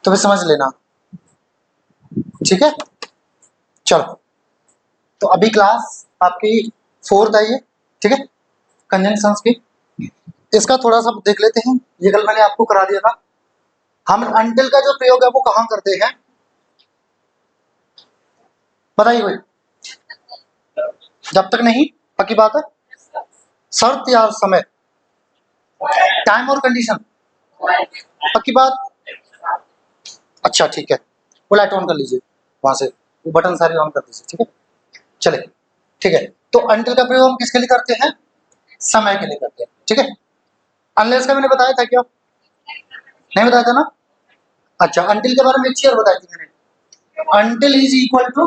तो फिर समझ लेना, ठीक है। चलो, तो अभी क्लास आपकी 4th है ये, ठीक है, कंजंक्शंस की। इसका थोड़ा सा देख लेते हैं, ये कल मैंने आपको करा दिया था। हम अनटिल का जो प्रयोग है वो कहाँ करते हैं, बताइए कोई। जब तक नहीं, पक्की बात है। शर्त या समय, टाइम और कंडीशन, पक्की बात। अच्छा ठीक है, वो लाइट ऑन कर लीजिए वहां से, वो बटन सारे ऑन कर दीजिए, ठीक है। चले, ठीक है। तो अनटिल का प्रयोग हम किसके लिए करते हैं, समय के लिए करते हैं, ठीक है। अनलेस का मैंने बताया था क्या, नहीं बताया था ना। अच्छा, अनटिल के बारे में एक चीज बताई थी मैंने, अनटिल इज इक्वल टू,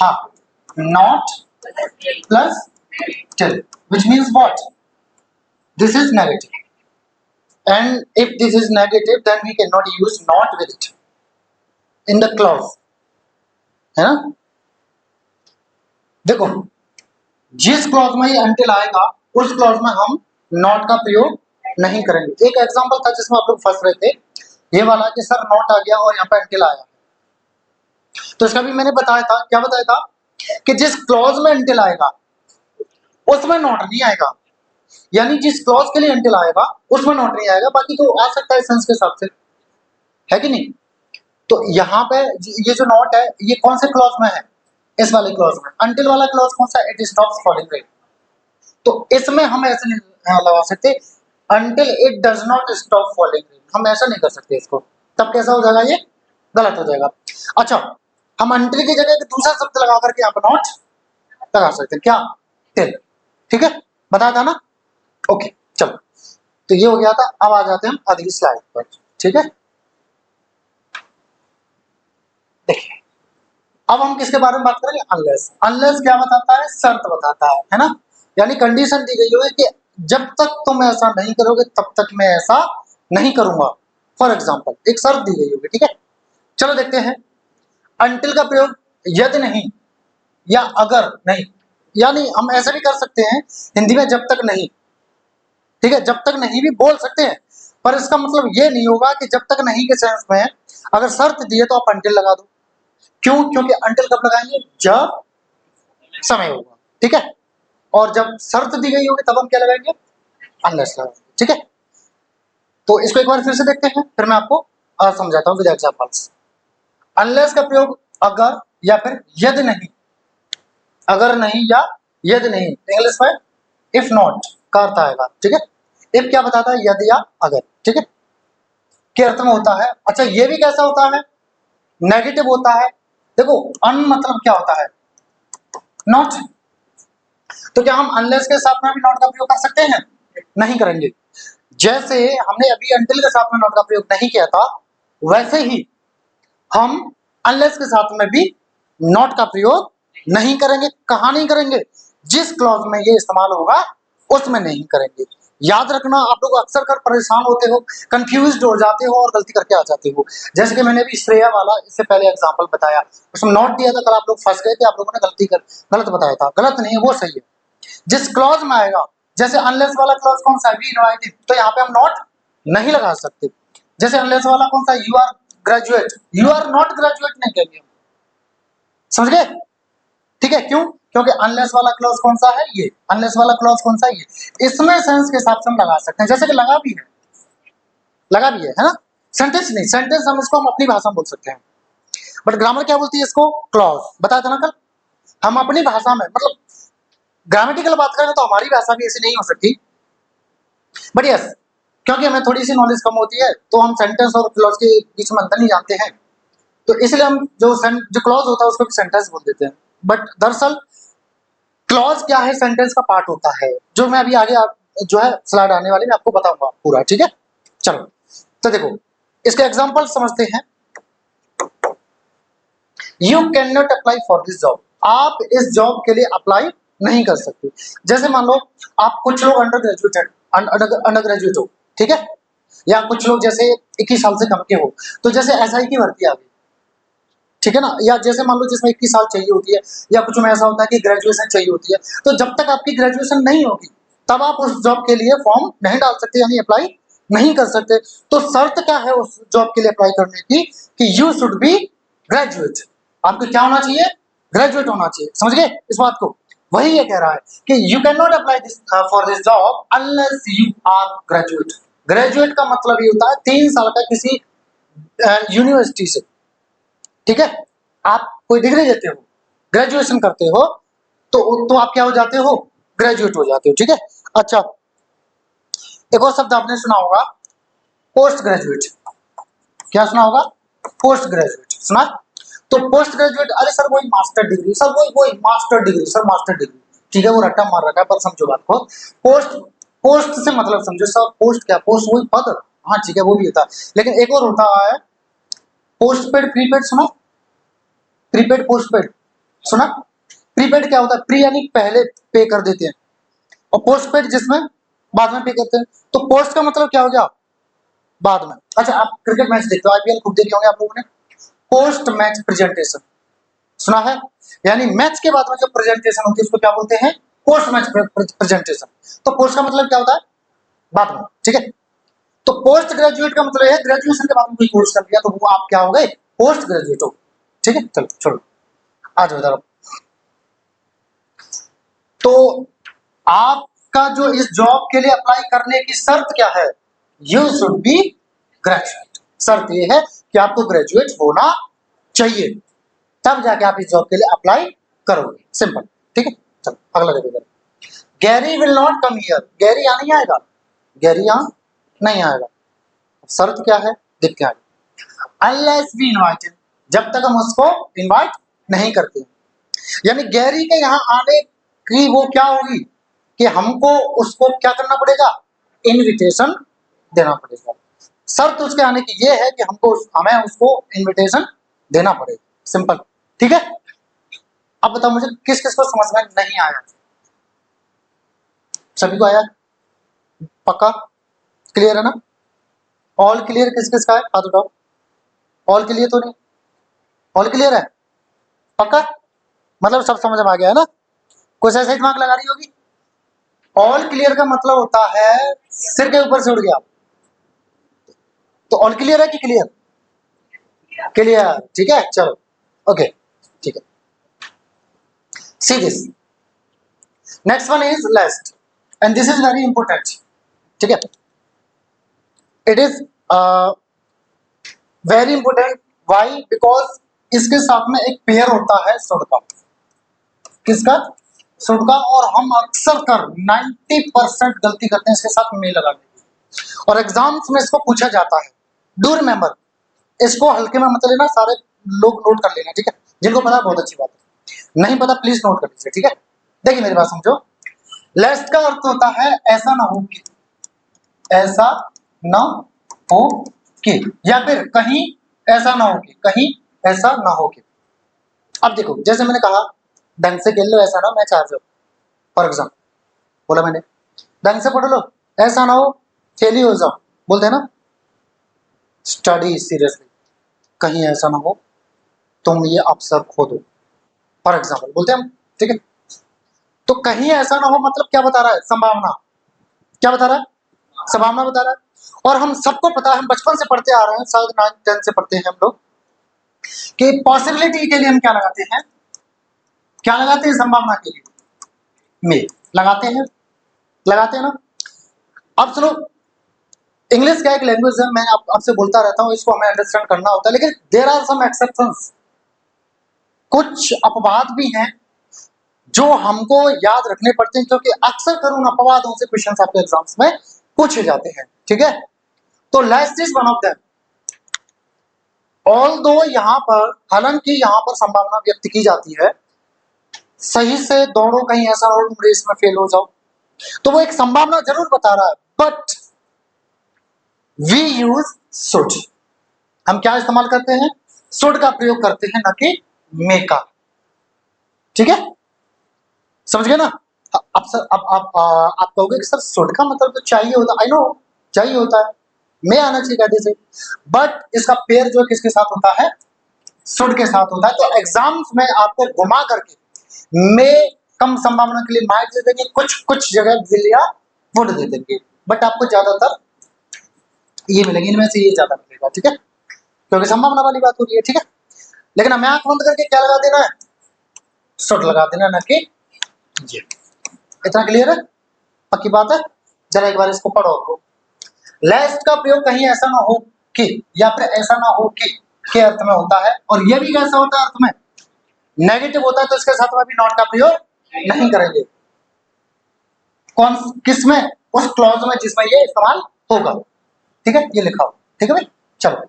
हाँ, not plus till, which means what, this is negative, and if this is negative then we cannot use not with it in the clause, है ना। देखो, जिस क्लॉज में ये अनटिल आएगा उस क्लॉज में हम नॉट का प्रयोग नहीं करेंगे। एक एग्जांपल था जिसमें आप लोग फंस रहे थे, ये वाला कि सर नॉट आ गया और यहाँ पे अनटिल आया, तो इसका भी मैंने बताया था, क्या बताया था, कि जिस क्लॉज में अनटिल आएगा उसमें नॉट नहीं आएगा, यानी जिस क्लॉज के लिए अनटिल आएगा उसमें नॉट नहीं आएगा, बाकी तो आ सकता है सेंस के हिसाब से, है कि नहीं। तो यहाँ पे ये जो नॉट है ये कौन से क्लॉज में है, इस वाले क्लॉज में। अनटिल वाला क्लॉज कौन सा, इट स्टॉप्स फॉलिंग रेन, तो इसमें हम ऐसे नहीं लगा सकते until it does not stop falling rain, हम ऐसा नहीं कर सकते इसको, तब कैसा हो जाएगा, ये गलत हो जाएगा। अच्छा, हम अनटिल की जगह दूसरा शब्द लगा करके यहाँ पर नॉट लगा सकते हैं, क्या, टिल, ठीक है, बताया था ना। ओके चलो, तो ये हो गया था। अब आ जाते हैं हम अगली स्लाइड पर, ठीक है। देखिए, अब हम किसके बारे में बात करेंगे, अनलेस। अनलेस क्या बताता है, शर्त बताता है ना, यानी कंडीशन दी गई है कि जब तक तुम ऐसा नहीं करोगे तब तक मैं ऐसा नहीं करूंगा। फॉर एग्जाम्पल एक शर्त दी गई होगी, ठीक है। चलो देखते हैं, अनटिल का प्रयोग यदि नहीं या अगर नहीं, यानी हम ऐसे भी कर सकते हैं हिंदी में जब तक नहीं, ठीक है, जब तक नहीं भी बोल सकते हैं, पर इसका मतलब ये नहीं होगा कि जब तक नहीं के सेंस में अगर शर्त दी है तो आप अनटिल लगा दो। क्यों, क्योंकि अनटिल कब लगाएंगे, जब समय होगा, ठीक है, और जब शर्त दी गई होगी तब हम क्या लगाएंगे, अनलेस लगाएंगे, ठीक है। तो इसको एक बार फिर से देखते हैं, फिर मैं आपको समझाता हूँ विद एग्जांपल्स। अनलेस का प्रयोग अगर या फिर यदि नहीं, अगर नहीं या यदि नहीं, इंग्लिश में इफ नॉट का अर्थ आएगा, ठीक है। इफ क्या बताता है, यदि या अगर, ठीक है, के अर्थ में होता है। अच्छा, ये भी कैसा होता है, नेगेटिव होता है। देखो, अन मतलब क्या होता है, नॉट, तो क्या हम अनलेस के साथ में भी नॉट का प्रयोग कर सकते हैं, नहीं करेंगे। जैसे हमने अभी अनटिल के साथ में नॉट का प्रयोग नहीं किया था, वैसे ही हम अनलेस के साथ में भी नॉट का प्रयोग नहीं करेंगे। कहां नहीं करेंगे, जिस क्लॉज में ये इस्तेमाल होगा उसमें नहीं करेंगे। याद रखना, आप लोग अक्सर कर परेशान होते हो, कंफ्यूज्ड हो जाते हो और गलती करके आ जाते हो। जैसे कि मैंने अभी श्रेया वाला इससे पहले एग्जांपल बताया, उसमें नॉट दिया था, कल आप लोग फंस गए थे, आप लोगों ने गलत बताया था। गलत नहीं है, वो सही है। जिस क्लॉज में आएगा, जैसे अनलेस वाला क्लॉज कौन सा है, बी इनवाइटेड, तो यहाँ पे हम नॉट नहीं लगा सकते। जैसे अनलेस वाला कौन सा, you are graduate, you are not graduate नहीं कहेंगे हम, समझ गए, ठीक है। क्यों, क्योंकि अनलेस वाला क्लॉज कौन सा है, ये अनलेस वाला क्लॉज कौन सा है, ये। इसमें सेंस के हिसाब से हम लगा सकते हैं, जैसे कि लगा भी है, लगा भी है ना। सेंटेंस नहीं, सेंटेंस हम इसको हम अपनी भाषा में बोल सकते हैं, बट ग्रामर क्या बोलती है इसको, क्लॉज, बताया था ना कल। हम अपनी भाषा में, मतलब ग्रामेटिकल बात करें तो हमारी भाषा भी ऐसी नहीं हो सकती, बट यस, क्योंकि हमें थोड़ी सी नॉलेज कम होती है तो हम सेंटेंस और क्लॉज के बीच में अंतर नहीं जानते हैं, तो इसलिए हम जो क्लॉज होता है उसको भी सेंटेंस बोल देते हैं। बट दरअसल क्लॉज क्या है, सेंटेंस का पार्ट होता है, जो मैं अभी आगे जो है स्लाइड आने वाली मैं आपको बताऊंगा पूरा, ठीक है। चलो, तो देखो इसके एग्जांपल समझते हैं। You can not apply for this job, आप इस जॉब के लिए अप्लाई नहीं कर सकते। जैसे मान लो आप कुछ लोग अंडर ग्रेजुएट हो, ठीक है, या कुछ लोग जैसे 21 साल से कम के हो, तो जैसे एसआई की भर्ती आ गई, ठीक है ना, या जैसे मान लो जिसमें 21 साल चाहिए होती है, या कुछ में ऐसा होता है कि ग्रेजुएशन चाहिए होती है, तो जब तक आपकी ग्रेजुएशन नहीं होगी तब आप उस जॉब के लिए फॉर्म नहीं डाल सकते, यानी अप्लाई नहीं कर सकते, तो शर्त क्या है उस जॉब के लिए अप्लाई करने की कि यू शुड बी ग्रेजुएट। आपको क्या होना चाहिए? ग्रेजुएट होना चाहिए। समझ गए इस बात को? वही ये कह रहा है कि you can not apply this for this job unless you are graduate. Graduate का मतलब ये होता है 3 साल का किसी यूनिवर्सिटी से, ठीक है? आप कोई डिग्री लेते हो, ग्रेजुएशन करते हो, तो आप क्या हो जाते हो? ग्रेजुएट हो जाते हो, ठीक है? अच्छा, एक और शब्द आपने सुना होगा, पोस्ट ग्रेजुएट। क्या सुना होगा? पोस्ट ग्रेजुएट सुना? तो पोस्ट ग्रेजुएट, अरे सर वही मास्टर डिग्री, सर वही master degree, sir master degree, ठीक है? वो रट्टा मार रखा है, पर समझो बात को। पोस्ट, पोस्ट से मतलब समझो सर, पोस्ट क्या? पोस्ट वही पद, हाँ ठीक है, वो भी होता है, लेकिन एक और होता है पोस्ट पेड, प्रीपेड सुना? प्रीपेड पोस्ट पेड सुना? प्रीपेड क्या होता है? प्री यानी पहले पे कर देते हैं, और पोस्ट पेड जिसमें बाद में पे करते हैं। तो पोस्ट का मतलब क्या हो गया? बाद में। अच्छा, आप क्रिकेट मैच देखते हो, आईपीएल खूब देखे होंगे आप लोगों ने। पोस्ट मैच प्रेजेंटेशन सुना है? यानी मैच के बाद में जो प्रेजेंटेशन होती है उसको क्या बोलते हैं? Post match presentation. तो पोस्ट का मतलब क्या होता है? बाद में, ठीक है? तो पोस्ट ग्रेजुएट का मतलब है ग्रेजुएशन के बाद में कोई कोर्स कर लिया तो वो आप क्या हो गए? पोस्ट ग्रेजुएट हो, ठीक है? चलो छोड़ो, आज बता रहा हूं। तो आपका जो इस जॉब के लिए अप्लाई करने की शर्त क्या है? You should be graduate. शर्त ये है कि आपको ग्रेजुएट होना चाहिए, तब जाके आप इस जॉब के लिए अप्लाई करोगे। सिंपल, ठीक है? चलो अगला देखो। Gary will not come here. Gary यहां नहीं आएगा, गैरी यहां नहीं आएगा। शर्त क्या है? देख के आगे, अनलेस वी इनवाइटेड, जब तक हम उसको इनवाइट नहीं करते। यानी गैरी के यहाँ आने की वो क्या होगी कि हमको उसको क्या करना पड़ेगा? इनविटेशन देना पड़ेगा। शर्त उसके आने की ये है कि हमें उसको इनविटेशन देना पड़ेगा। सिंपल, ठीक है? अब बताओ मुझे किस किस को समझ में नहीं आया? सभी को आया? पक्का क्लियर है ना? ऑल क्लियर किस किस का है? हाथ उठाओ। ऑल क्लियर तो नहीं? ऑल क्लियर है? पक्का? मतलब सब समझ में आ गया है ना? कुछ ऐसा ही दिमाग लगा रही होगी। ऑल क्लियर का मतलब होता है सिर के ऊपर से उड़ गया। तो ऑल क्लियर है कि क्लियर? क्लियर, ठीक है? चलो ओके, ठीक है। See this, next one is lest, and this is very important, ठीक है? It is very important. Why? Because इसके साथ में एक पेयर होता है शुड का। किसका? शुड का। और हम अक्सर कर 90% गलती करते हैं इसके साथ में लगाने की, और एग्जाम्स में इसको पूछा जाता है। डू रिमेंबर, इसको हल्के में मत लेना, सारे लोग नोट कर लेना, ठीक है? जिनको पता है बहुत अच्छी बात है, नहीं पता प्लीज नोट कर लीजिए, ठीक है? देखिए मेरी बात समझो। लेस्ट का अर्थ होता है ऐसा ना हो कि, ऐसा ना हो कि, या फिर कहीं ऐसा ना हो कि, कहीं ऐसा ना हो कि। अब देखो, जैसे मैंने कहा ढंग से खेल लो, ऐसा ना हो मैच हार जाओ, फॉर एग्जाम्पल बोला मैंने। ढंग से पढ़ लो, ऐसा ना हो फेल ही हो जाओ, बोलते हैं ना। स्टडी सीरियसली, कहीं ऐसा ना हो तुम ये अवसर खो दो, फॉर एग्जाम्पल बोलते हैं हम, ठीक है? तो कहीं ऐसा ना हो मतलब क्या बता रहा है? संभावना। क्या बता रहा है? संभावना बता रहा है। और हम सबको पता है, हम बचपन से पढ़ते आ रहे हैं, शायद 9th-10th से पढ़ते हैं हम लोग, कि पॉसिबिलिटी के लिए हम क्या लगाते हैं? क्या लगाते हैं? संभावना के लिए में लगाते हैं, लगाते हैं ना? अब सुनो, इंग्लिश का एक लैंग्वेज है, मैं आपसे बोलता रहता हूँ, इसको हमें अंडरस्टैंड करना होता है, लेकिन देयर आर सम एक्सेप्शंस। कुछ अपवाद भी हैं जो हमको याद रखने पड़ते हैं, क्योंकि अक्सर कर उन अपवादों से क्वेश्चंस आपके एग्जाम्स में पूछे जाते हैं, ठीक है? तो last is one of them. Although यहाँ पर, हालांकि यहाँ पर संभावना व्यक्त की जाती है, सही से दौड़ो कहीं ऐसा हो तुम रेस में फेल हो जाओ, तो वो एक संभावना जरूर बता रहा है, बट वी यूज शुड। हम क्या इस्तेमाल करते हैं? शुड का प्रयोग करते हैं, न कि मे का, ठीक है? समझ गए ना? अब सर, अब आप कहोगे कि सर शुड का मतलब तो चाहिए होता, आई नो चाहिए होता है, मैं आना चाहिए कहते से, बट इसका पेयर जो किसके साथ होता है? शुड के साथ होता है। तो एग्जाम्स में आपको घुमा करके मैं कम संभावना के लिए माइट दे देंगे, कुछ कुछ जगह विल या वुड दे देंगे, बट आपको ज्यादातर ये मिलेंगे, इनमें से ये ज्यादा मिलेगा, ठीक है, क्योंकि संभावना वाली बात हो रही है, ठीक है। लेकिन हमें आंख बंद करके क्या लगा देना है, शुड लगा देना, ना कि ये। इतना क्लियर है, पक्की बात है। जरा एक बार इसको पढ़ो तो, लेस्ट का प्रयोग कहीं ऐसा ना हो कि, या फिर ऐसा ना हो कि के अर्थ में होता है, और ये भी कैसा होता है अर्थ में, नेगेटिव होता है, तो इसके साथ में भी नॉट का प्रयोग नहीं करेंगे। कौन किसमें, उस क्लॉज में जिसमें ये इस्तेमाल होगा, ठीक है, ये लिखा हो, ठीक है भाई। चलो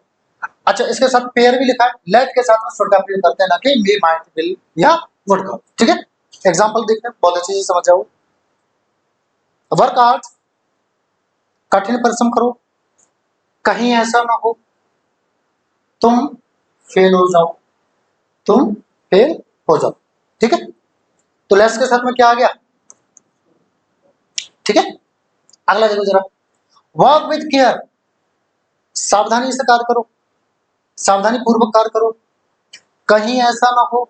अच्छा, इसके साथ पेयर भी लिखा है, लेट के साथ में शुड का प्रयोग करते हैं, ना कि मे, माइट, विल या वुड का, ठीक है। एग्जांपल देखते हैं, बहुत अच्छे से समझ जाओ। वर्क हार्ड, कठिन परिश्रम करो, कहीं ऐसा ना हो तुम फेल हो जाओ, तुम फेल हो जाओ, ठीक है। तो लेस के साथ में क्या आ गया, ठीक है। अगला देखो जरा, वर्क विद केयर, सावधानी से कार्य करो, सावधानी पूर्वक कार्य करो, कहीं ऐसा ना हो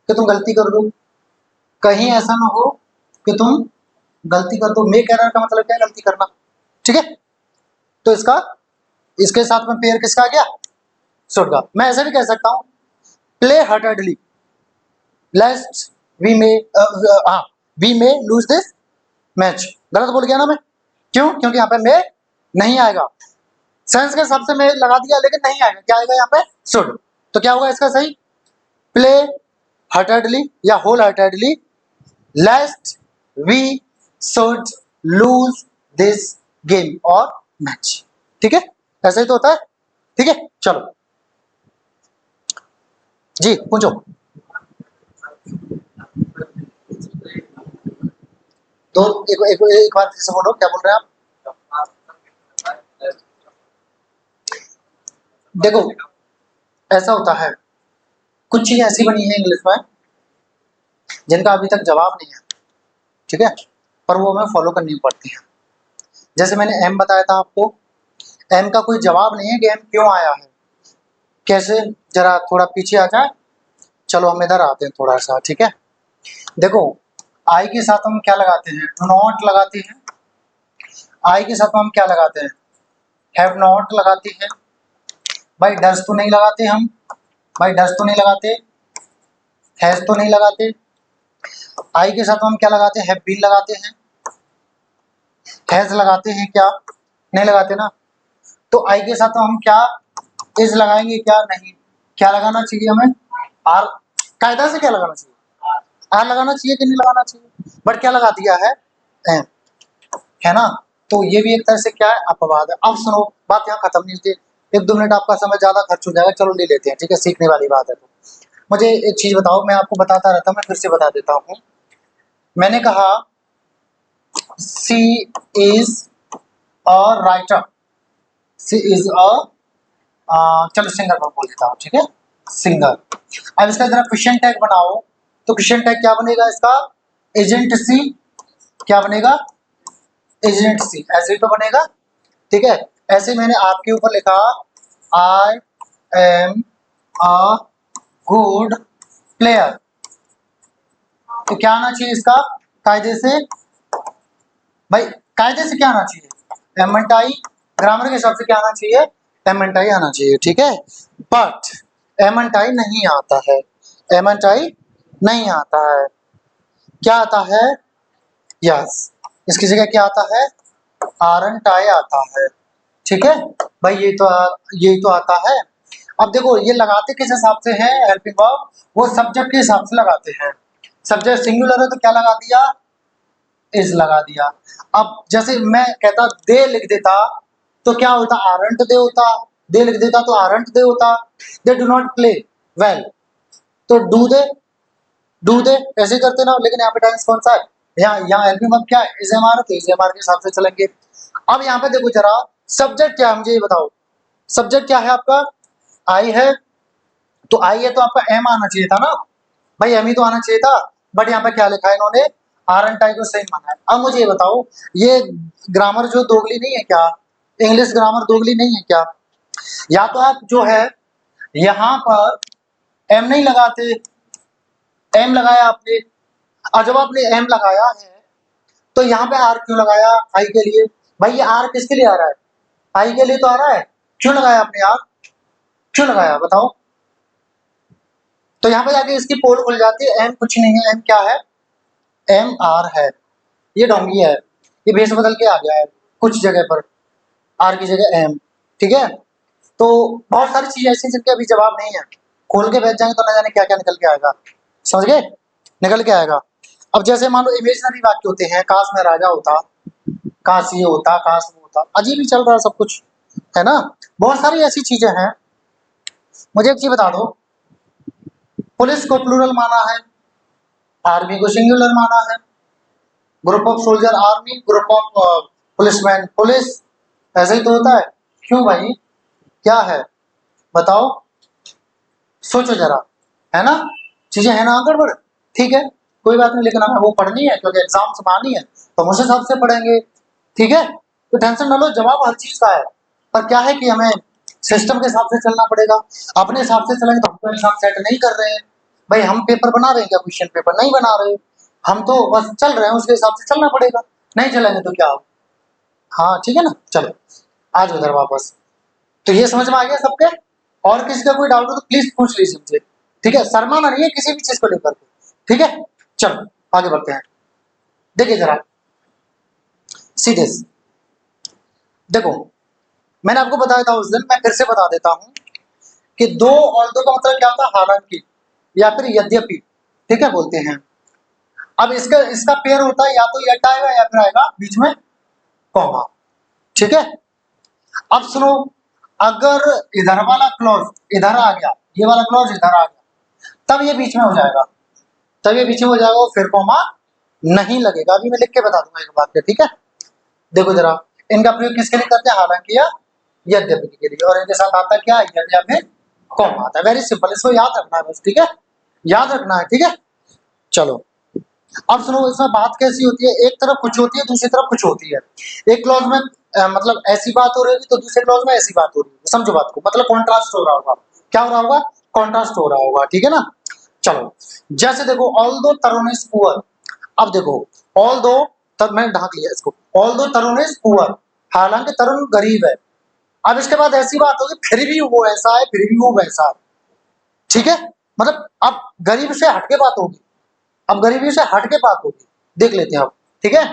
कि तुम गलती कर दो, कहीं ऐसा ना हो कि तुम गलती कर दो। मेक एरर का मतलब क्या है, गलती करना, ठीक है। तो इसका, इसके साथ में पेयर किसका आ गया, शुड का। मैं ऐसा भी कह सकता हूं, play heartedly lest we may, हाँ, we may lose this match. गलत बोल गया ना मैं, क्यों, क्योंकि यहाँ पे मे नहीं आएगा, सेंस के हिसाब से मैं लगा दिया, लेकिन नहीं आएगा, क्या आएगा यहाँ पे, शुड। तो क्या होगा इसका सही, प्ले हार्टेडली या whole heartedly lest we should lose this game और मैच, ठीक है। ऐसा ही तो होता है, ठीक है। चलो जी पूछो। दो, एक बार फिर से बोलो, क्या बोल रहे हैं आप। देखो ऐसा होता है, कुछ चीजें ऐसी बनी है इंग्लिश में जिनका अभी तक जवाब नहीं है, ठीक है, पर वो हमें फॉलो करनी पड़ती है। जैसे मैंने एम बताया था आपको, एम का कोई जवाब नहीं है कि एम क्यों आया है, कैसे, जरा थोड़ा पीछे आ जाए, चलो हम इधर आते हैं थोड़ा सा, ठीक है। देखो आई के साथ हम क्या लगाते हैं, डू नॉट लगाते हैं, आई के साथ हम क्या लगाते हैं, हैव नॉट लगाते हैं, भाई डज तो नहीं लगाते हम, भाई डज तो नहीं लगाते, हैज तो नहीं लगाते। आई के साथ हम क्या लगाते हैं, हैव बीन लगाते हैं, हैज लगाते हैं क्या, नहीं लगाते ना। तो आई के साथ हम क्या, इज लगाएंगे क्या, नहीं। क्या लगाना चाहिए हमें, आर, कायदा से क्या लगाना चाहिए, आर लगाना चाहिए कि नहीं लगाना चाहिए, बट क्या लगा दिया है, एम, है ना। तो ये भी एक तरह से क्या है, अपवाद है। अब सुनो, बात यहाँ खत्म नहीं होती, 1-2 मिनट आपका समय ज्यादा खर्च हो जाएगा, चलो ले लेते हैं, ठीक है, सीखने वाली बात है। तो मुझे एक चीज बताओ, मैं आपको बताता रहता हूँ, मैं फिर से बता देता हूँ। मैंने कहा she is a writer, she is a, चलो सिंगर मैं बोल देता हूँ, ठीक है, सिंगर। अब इसका जरा क्वेश्चन टैग बनाओ, तो क्वेश्चन टैग क्या बनेगा इसका, एजेंट सी, क्या बनेगा, एजेंट सी, ऐसे ही तो बनेगा, ठीक है। ऐसे मैंने आपके ऊपर लिखा, I am a good player, तो क्या आना चाहिए इसका, कायदे से, भाई कायदे से क्या आना चाहिए, एमएनटाई, ग्रामर के हिसाब से क्या आना चाहिए, एमएनटाई आना चाहिए, ठीक है। बट एमएनटाई नहीं आता है, एमएनटाई नहीं आता है, क्या आता है, यस, इसकी जगह क्या आता है, आरएनटाई आता है, ठीक है भाई। यही तो आता है। अब देखो ये लगाते किस हिसाब से है हेल्पिंग वर्ब, वो सब्जेक्ट के हिसाब से लगाते हैं, सब्जेक्ट सिंगुलर है तो क्या लगा दिया, इज लगा दिया। अब जैसे मैं कहता दे लिख देता, तो क्या होता, आरंट दे होता, दे लिख देता तो आरंट दे होता, they do not play well, तो डू दे ऐसे ही करते ना। लेकिन यहाँ पे टेंस कौन सा है, यहाँ हेल्पिंग वर्ब क्या है, इज एम आर, तो इज एम आर के हिसाब से चलेंगे। अब यहाँ पे देखो जरा, सब्जेक्ट क्या है मुझे ये बताओ, सब्जेक्ट क्या है आपका, आई है, तो आई है तो आपका एम आना चाहिए था ना, भाई एम ही तो आना चाहिए था, बट यहाँ पे क्या लिखा है इन्होंने, आर एन टाई को सही माना है। अब मुझे ये बताओ, ये ग्रामर जो दोगली नहीं है क्या, इंग्लिश ग्रामर दोगली नहीं है क्या, या तो आप जो है यहाँ पर एम नहीं लगाते, एम लगाया आपने, और जब आपने एम लगाया है तो यहाँ पे आर क्यों लगाया, आई के लिए, भाई ये आर किसके लिए आ रहा है, आई के लिए तो आ रहा है, क्यों लगाया आपने यार, क्यों लगाया बताओ। तो यहाँ पे जाके इसकी पोल खुल जाती है, एम कुछ नहीं है, एम क्या है, एम आर है, ये डोंगी है, ये भेस बदल के आ गया है कुछ जगह पर, आर की जगह एम, ठीक है। तो बहुत सारी चीजें ऐसी जिनके अभी जवाब नहीं है, खोल के बैठ जाएंगे तो ना जाने क्या क्या निकल के आएगा, समझ गए, निकल के आएगा। अब जैसे मान लो इमेजिनरी वाक्य होते हैं, काश मैं राजा होता, काश ये होता, काश वो होता, अजीब ही चल रहा है सब कुछ, है ना। बहुत सारी ऐसी चीजें हैं। मुझे एक चीज बता दो, पुलिस को प्लूरल माना है, आर्मी को सिंगुलर माना है, group of soldier army, group of policeman police, ऐसे ही तो होता है। क्यों भाई, क्या है बताओ, सोचो जरा, है ना, चीजें है ना गड़बड़, ठीक है, कोई बात नहीं, लेकिन हमें वो पढ़नी है क्योंकि एग्जाम से आनी है, तो हम उस हिसाब से पढ़ेंगे, ठीक है। तो टेंशन ना लो, जवाब हर चीज का है, पर क्या है कि हमें सिस्टम के हिसाब से चलना पड़ेगा। अपने हिसाब से चलेंगे तो हम एग्जाम सेट नहीं कर रहे हैं भाई, हम पेपर बना रहे हैं क्या, क्वेश्चन पेपर नहीं बना रहे, हम तो बस चल रहे हैं, उसके हिसाब से चलना पड़ेगा, नहीं चलेंगे तो क्या हो। हाँ ठीक है ना, चलो आज उधर वापस। तो ये समझ में आ गया सबके, और किसी का कोई डाउट हो तो प्लीज पूछ लीजिए मुझे, ठीक है, शर्माना नहीं है किसी भी चीज को लेकर के, ठीक है। चलो आगे बढ़ते हैं, देखिए जरा सीधे से। देखो मैंने आपको बताया था उस दिन, मैं फिर से बता देता हूं कि दो और दो का मतलब क्या होता है, हालांकि या फिर यद्यपि, ठीक है बोलते हैं। अब इसका इसका पेयर होता है, या तो यट आएगा या फिर आएगा बीच में कॉमा, ठीक है। अब सुनो, अगर इधर वाला क्लॉज इधर आ गया, ये वाला क्लॉज इधर आ गया, तब ये बीच में हो जाएगा, तब ये बीच में हो जाएगा और फिर कॉमा नहीं लगेगा। अभी मैं लिख के बता दूंगा एक बात पे, ठीक है। देखो जरा, इनका प्रयोग किसके लिए करते हैं, हालांकि या यद्यपि के लिए, और इनके साथ आता है क्या, यदि या फिर कॉमा आता है, वेरी सिंपल, इसको याद रखना है बस, ठीक है, याद रखना है, ठीक है। चलो अब सुनो, इसमें बात कैसी होती है, एक तरफ कुछ होती है, दूसरी तरफ कुछ होती है। एक क्लॉज में मतलब ऐसी बात हो रही है, तो दूसरे क्लॉज में ऐसी बात हो रही है, समझो बात को, मतलब कॉन्ट्रास्ट हो रहा होगा, क्या हो रहा होगा, कॉन्ट्रास्ट हो रहा होगा, ठीक है ना। चलो जैसे देखो, ऑल दो तरुण इज पुअर, अब देखो ऑल दो, तब मैंने ढाक लिया इसको, ऑल दो तरुण इज पुअर, हालांकि तरुण गरीब है। अब इसके बाद ऐसी बात होगी, फिर भी वो ऐसा है, फिर भी वो वैसा है, ठीक है, मतलब अब गरीब से हटके बात होगी, अब गरीबी से हट के बात होगी, देख लेते हैं अब, ठीक है।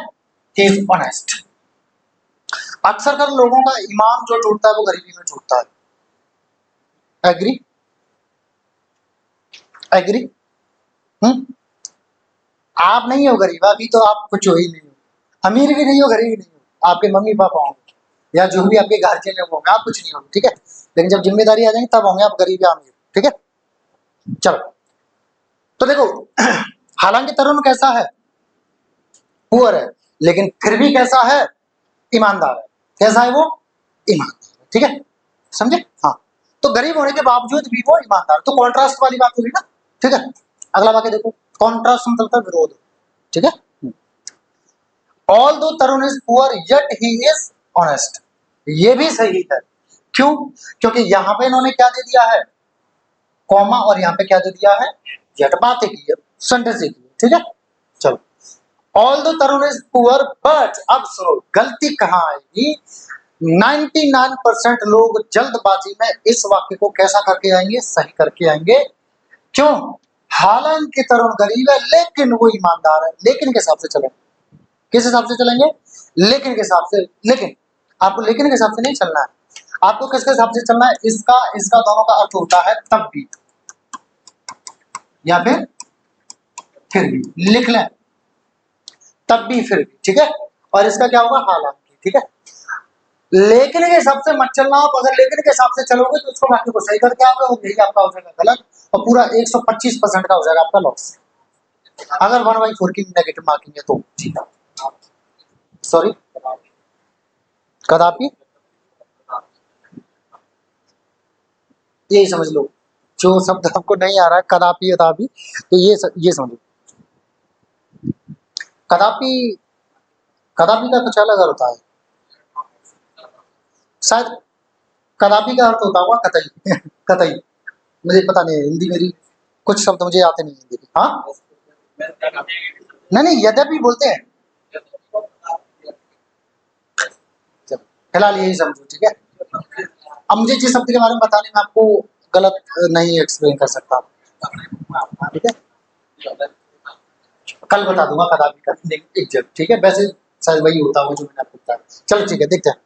ही इज ऑनेस्ट, अक्सर कर लोगों का ईमान जो टूटता है वो गरीबी में टूटता है, एग्री, एग्री। आप नहीं हो गरीब, अभी तो आप कुछ हो ही नहीं हो, अमीर भी नहीं हो, गरीब भी नहीं हो, आपके मम्मी पापा होंगे या जो भी आपके गार्जियन होंगे, आप कुछ नहीं होंगे, ठीक है। लेकिन जब जिम्मेदारी आ जाएगी तब होंगे आप गरीब या अमीर, ठीक है। चलो तो देखो, हालांकि तरुण कैसा है, पुअर है, लेकिन फिर भी कैसा है, ईमानदार है, कैसा है वो, ईमानदार है, ठीक है, समझे। हाँ, तो गरीब होने के बावजूद भी वो ईमानदार, तो कॉन्ट्रास्ट वाली बात होगी ना, ठीक है। अगला वाक्य देखो, कॉन्ट्रास्ट मतलब होता है विरोध, ठीक है। Although Tarun is poor yet he is honest, ये भी सही है, क्यों, क्योंकि यहाँ पे इन्होंने क्या दे दिया है, कॉमा, और यहाँ पे क्या दे दिया है, येट, बातें की है, सेंटेंस की है, ठीक है। चलो, ऑल दो तरुण इज पुअर बट, अब सुनो गलती कहाँ आएगी, 99% लोग जल्दबाजी में इस वाक्य को कैसा करके आएंगे, सही करके आएंगे, क्यों, हालांकि तरुण गरीब है लेकिन वो ईमानदार है, लेकिन के हिसाब से चलेंगे, किस हिसाब से चलेंगे, लेकिन के हिसाब से, लेकिन आपको लेकिन के हिसाब से नहीं चलना है, आपको किसके हिसाब से चलना है, इसका इसका दोनों का अर्थ होता है तब भी या फिर भी, लिख लें, तब भी फिर भी, ठीक है, और इसका क्या होगा, हालांकि, ठीक है। लेकिन के हिसाब से मत चलना आप, अगर लेकिन के हिसाब से चलोगे तो उसको वाक्य को सही करके आओगे और यही आपका हो जाएगा गलत, और पूरा 125% का हो जाएगा आपका लॉस, अगर 1/4 की नेगेटिव मार्किंग है तो, ठीक है, सॉरी, कदापि, यही समझ लो, जो शब्द आपको नहीं आ रहा है कदापि कदापि, तो ये समझ लो, कदापि, कदापि का कुछ अलग अर्थ होता है, शायद कदापि का अर्थ होता होगा कतई, कतई, मुझे पता नहीं है, हिंदी मेरी कुछ शब्द मुझे आते नहीं हिंदी के, हाँ, नहीं नहीं यद्यपि बोलते हैं, फिलहाल यही समझो, ठीक है। अब मुझे जिस शब्द के बारे में बताने में आपको गलत नहीं एक्सप्लेन कर सकता, ठीक है। कल बता दूंगा कदापि का एग्जैक्ट, ठीक है। वैसे शायद वही होता होगा जो मैंने आपको बताया। चलो ठीक है, देखते हैं,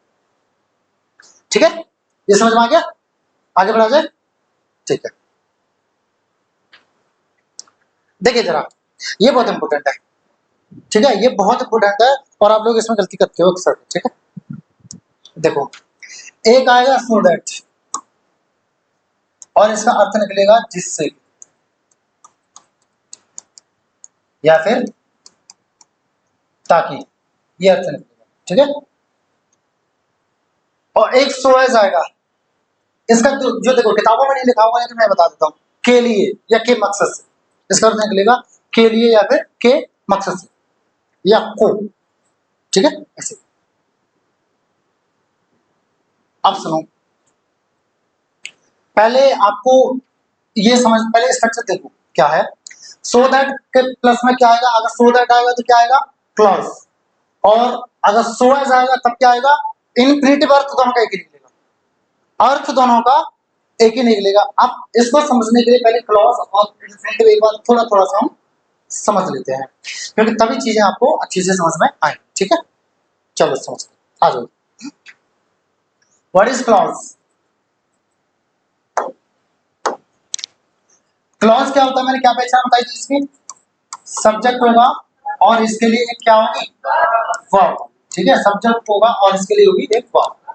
ठीक है। ये समझ में आ गया, आगे बढ़ा जाए, ठीक है। देखिए जरा, ये बहुत इंपॉर्टेंट है, ठीक है, ये बहुत इंपॉर्टेंट है और आप लोग इसमें गलती करते हो अक्सर, ठीक है। देखो, एक आएगा सो दैट और इसका अर्थ निकलेगा जिससे, या फिर ताकि, ये अर्थ निकलेगा, ठीक है। और एक सो एज आएगा, इसका जो देखो किताबों में नहीं लिखा हुआ है, तो मैं बता देता हूँ, के लिए या के मकसद से, इसका अर्थ निकलेगा के लिए या फिर के मकसद से या को, ठीक है, ऐसे। अब सुनो, पहले आपको ये समझ, पहले स्ट्रक्चर देखो क्या है। सो दैट के प्लस में क्या आएगा, अगर सो दैट आएगा तो क्या आएगा, क्लॉज। और अगर सो एज आएगा तब क्या आएगा, इन्फिनिटिव। अर्थ दोनों का एक ही निकलेगा, अर्थ दोनों का एक ही निकलेगा। अब इसको समझने के लिए पहले क्लॉज और इन्फिनिटिव एक बार थोड़ा थोड़ा सा हम समझ लेते हैं, क्योंकि तभी चीजें आपको अच्छी से समझ में आए, ठीक है। चलो समझते आ जाओ। What is clause? क्लॉज क्या होता है, मैंने क्या पहचान बताई थी इसकी, सब्जेक्ट होगा और इसके लिए एक क्या होगी, वर्ब, ठीक है। सब्जेक्ट होगा और इसके लिए होगी एक वर्ब,